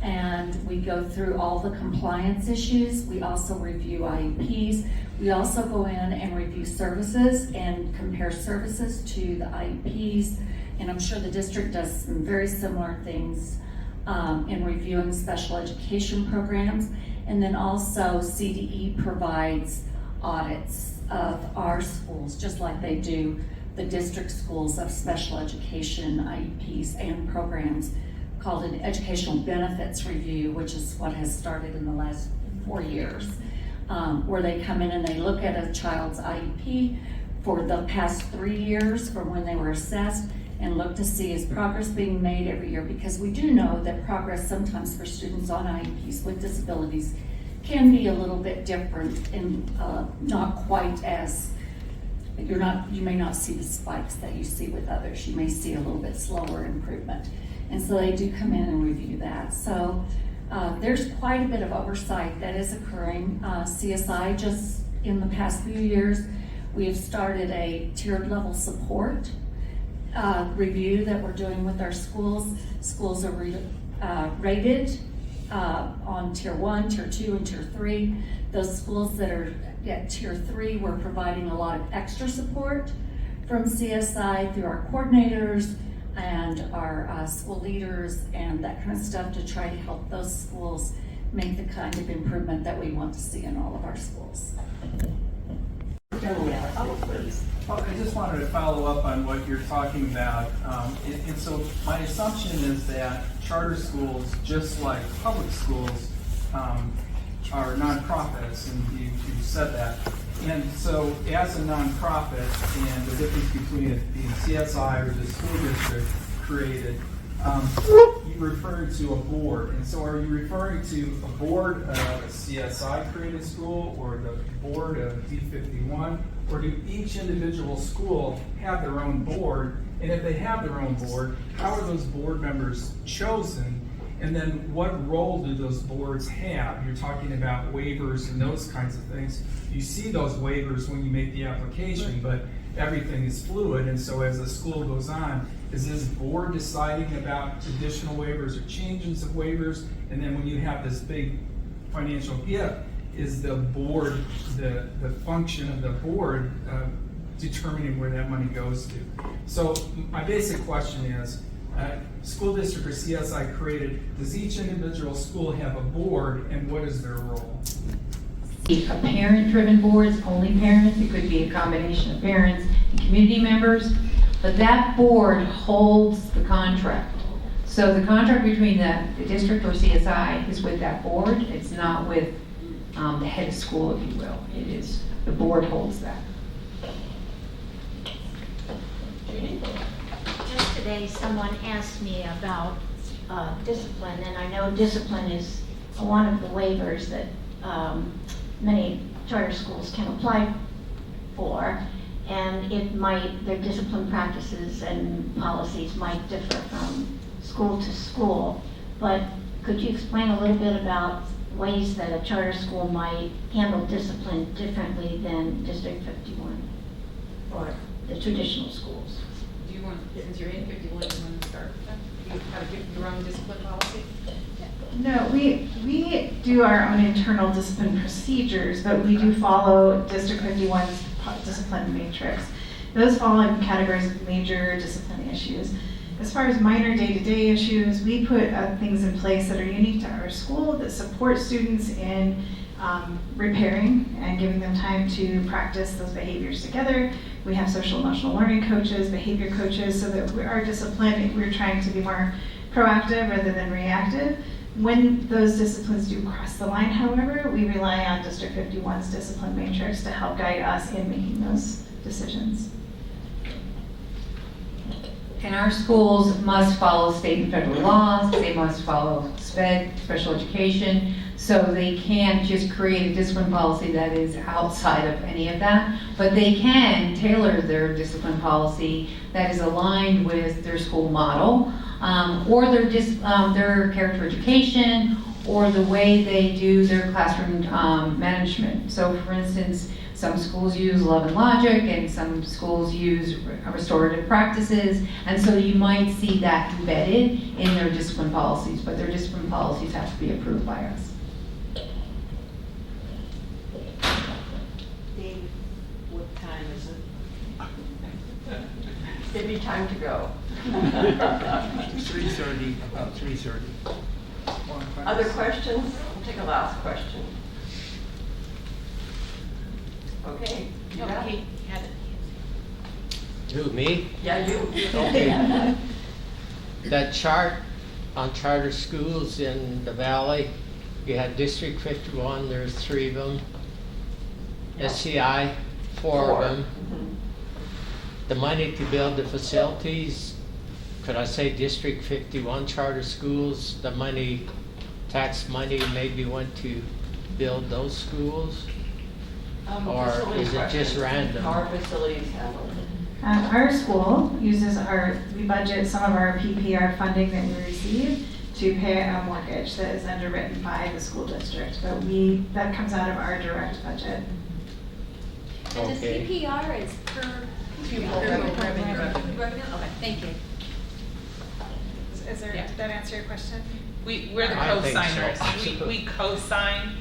and we go through all the compliance issues. We also review IEPs. We also go in and review services and compare services to the IEPs. And I'm sure the district does some very similar things in reviewing special education programs. And then also CDE provides audits of our schools, just like they do the district schools of special education, IEPs, and programs, called an educational benefits review, which is what has started in the last 4 years, where they come in and they look at a child's IEP for the past 3 years from when they were assessed and look to see is progress being made every year, because we do know that progress sometimes for students on IEPs with disabilities can be a little bit different and not quite as, you may not see the spikes that you see with others. You may see a little bit slower improvement. And so they do come in and review that. So there's quite a bit of oversight that is occurring. CSI, just in the past few years, we have started a tiered level support review that we're doing with our schools. Schools are rated on tier 1, tier 2, and tier 3. Those schools that are at tier 3, we're providing a lot of extra support from CSI through our coordinators and our school leaders and that kind of stuff to try to help those schools make the kind of improvement that we want to see in all of our schools. Well, I just wanted to follow up on what you're talking about. And so my assumption is that charter schools, just like public schools, are nonprofits, and you said that. And so as a nonprofit, and the difference between it being CSI or the school district created, you referred to a board. And so are you referring to a board of a CSI created school or the board of D51? Or do each individual school have their own board? And if they have their own board, how are those board members chosen? And then what role do those boards have? You're talking about waivers and those kinds of things. You see those waivers when you make the application, but everything is fluid. And so as the school goes on, is this board deciding about additional waivers or changes of waivers? And then when you have this big financial gift, is the board, the function of the board determining where that money goes to? So my basic question is, school district or CSI created, does each individual school have a board, and what is their role? A parent-driven board, only parents. It could be a combination of parents and community members, but that board holds the contract. So the contract between the district or CSI is with that board. It's not with the head of school, if you will. It is, the board holds that. Just today, someone asked me about discipline, and I know discipline is one of the waivers that many charter schools can apply for, and it might, their discipline practices and policies might differ from school to school. But could you explain a little bit about ways that a charter school might handle discipline differently than District 51, or the traditional schools. Do you want, since you're in 51, do you want to start with that? You have your own discipline policy? No, we do our own internal discipline procedures, but we do follow District 51's discipline matrix. Those fall in categories of major discipline issues. As far as minor day-to-day issues, we put things in place that are unique to our school that support students in repairing and giving them time to practice those behaviors together. We have social emotional learning coaches, behavior coaches, so that our discipline, we're trying to be more proactive rather than reactive. When those disciplines do cross the line, however, we rely on District 51's discipline matrix to help guide us in making those decisions. And our schools must follow state and federal laws, they must follow SPED, special education, so they can't just create a discipline policy that is outside of any of that, but they can tailor their discipline policy that is aligned with their school model, or their character education, or the way they do their classroom management. So for instance, some schools use love and logic, and some schools use restorative practices, and so you might see that embedded in their discipline policies, but their discipline policies have to be approved by us. Dave, what time is it? Give you time to go. 3:30, about 3:30. Other questions? We'll take a last question. Okay. You got it? He had it. Who, me? Yeah, you. Okay. That chart on charter schools in the valley, you had District 51, there's 3 of them. SCI, 4 of them. The money to build the facilities, could I say District 51 charter schools, the money, tax money maybe went to build those schools? Or is it just random? Our facilities handle it. Our school uses we budget some of our PPR funding that we receive to pay a mortgage that is underwritten by the school district, but that comes out of our direct budget. And does Okay. PPR is per revenue? Revenue? Okay, thank you. Did that answer your question? We're the I think so. co-signers. We co-sign.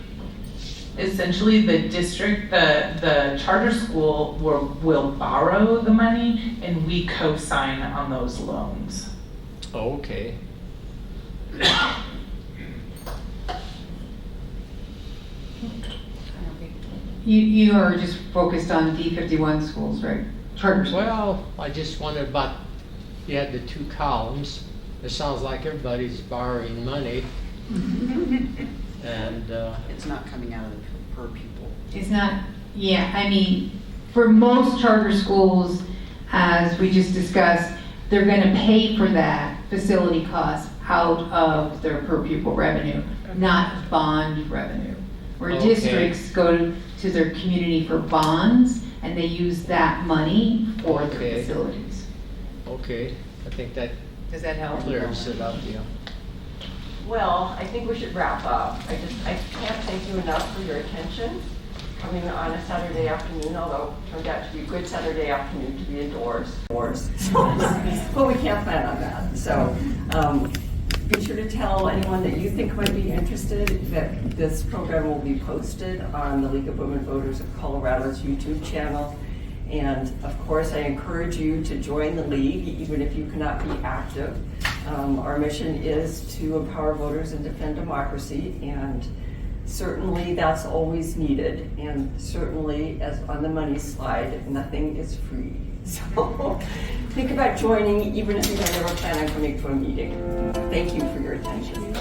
Essentially, the district, the charter school will borrow the money, and we co-sign on those loans. Okay. You are just focused on D51 schools, right? Charter schools. Well, I just wondered about, you had the 2 columns. It sounds like everybody's borrowing money. And It's not coming out of the per pupil. It's not, yeah, I mean, for most charter schools, as we just discussed, they're gonna pay for that facility cost out of their per pupil revenue, not bond revenue. Where Okay. districts go to their community for bonds, and they use that money for their Okay. facilities. okay, I think that Does that help? clears it up, yeah. Well, I think we should wrap up. I can't thank you enough for your attention coming on a Saturday afternoon, although it turned out to be a good Saturday afternoon to be indoors. But we can't plan on that. So be sure to tell anyone that you think might be interested that this program will be posted on the League of Women Voters of Colorado's YouTube channel. And of course, I encourage you to join the league, even if you cannot be active. Our mission is to empower voters and defend democracy, and certainly that's always needed. And certainly, as on the money slide, nothing is free. So think about joining, even if you don't ever plan on coming to a meeting. Thank you for your attention.